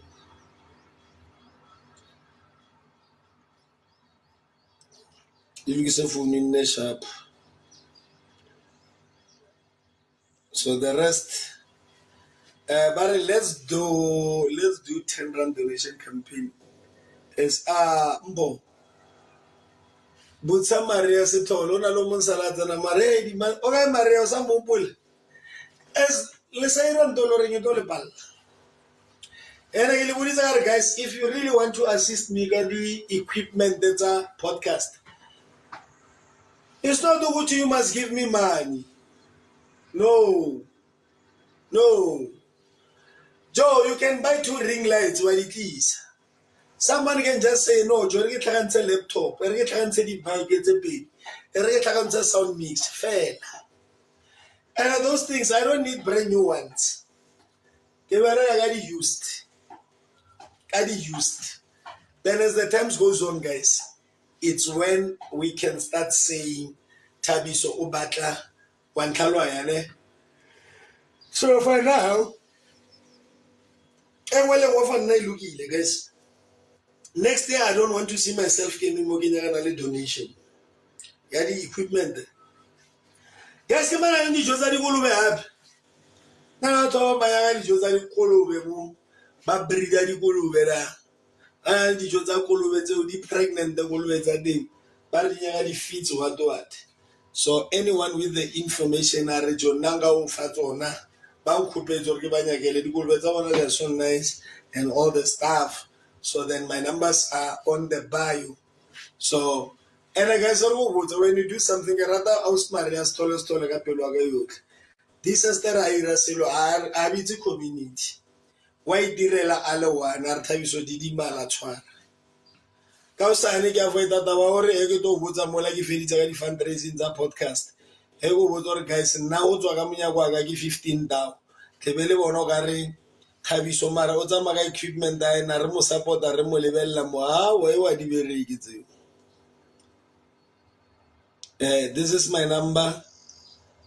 You look sa phone in the shop. So the rest but let's do 10 rand donation campaign. Is mbo. Butsa Maria Sitolo na lo monsalata na Maria di man. Okay Maria sa mopol. As lesairan dollar in dollar pal. And guys, if you really want to assist me with the equipment that's a podcast, it's not the good you must give me money. No. Joe, you can buy 2 ring lights while it is. Someone can just say, no, Joe, get a laptop, get a device, get a bit, get a sound mix, fair. And those things, I don't need brand new ones. They were already used. Then as the times goes on, guys, it's when we can start saying, Tabiso Obatla, Wankalwayane. So for now, and well, guys. Next year, I don't want to see myself getting more donation. Yeah, the equipment. Guys, come on, I just had go up. Now, to my just had to call over, but breed at the Golubera. And the Jota Golubet will be pregnant, the Golubet day. But the feet what. So, anyone with the information, I read your Nanga Fatona, Bankupe, or Gibanya Gele, the Golubeta, they're so nice, and all the stuff. So then my numbers are on the bio. So, and I guys when you do something, rather house Maria's tallest this is the Raira Silo Abiti community. Why direla alawan are Taviso Didi Malatwan? Kausa and I avoid that our ego woods are more like if it's a fundraising the podcast. Ego would guys now to Agamunya Wagagi 15 down. Tebele Wonogari. Tabiso mara o tsamaga equipment a ena re mo support-a re mo lebella mo wa di bereketse. This is my number.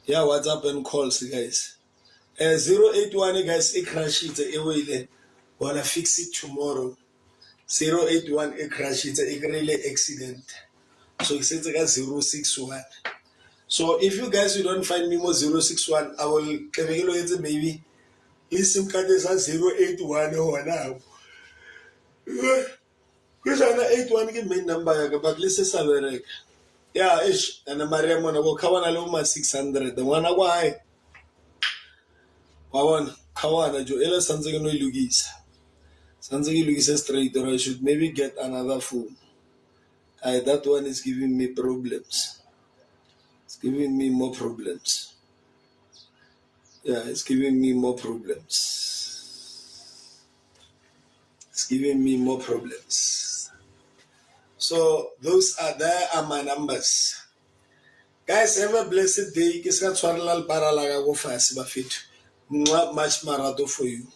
Yeah, WhatsApp and calls guys. 081 guys e crash it e wele. Wanna fix it tomorrow. 081 e crash it e really accident. So it says 061. So if you guys you don't find me more 061, I will maybe SIM card is at 081 or now. Because I 81 give me number, but listen, salary. Yeah, ish. And the Maria Mona will cover a little 600. The one why. I want Kawana Joella Sanzano Lugis. Sanzagi Lugis straight, or I should maybe get another phone. That one is giving me problems. It's giving me more problems. Yeah, it's giving me more problems. It's giving me more problems. So those are my numbers. Guys, have a blessed day. Much marato for you.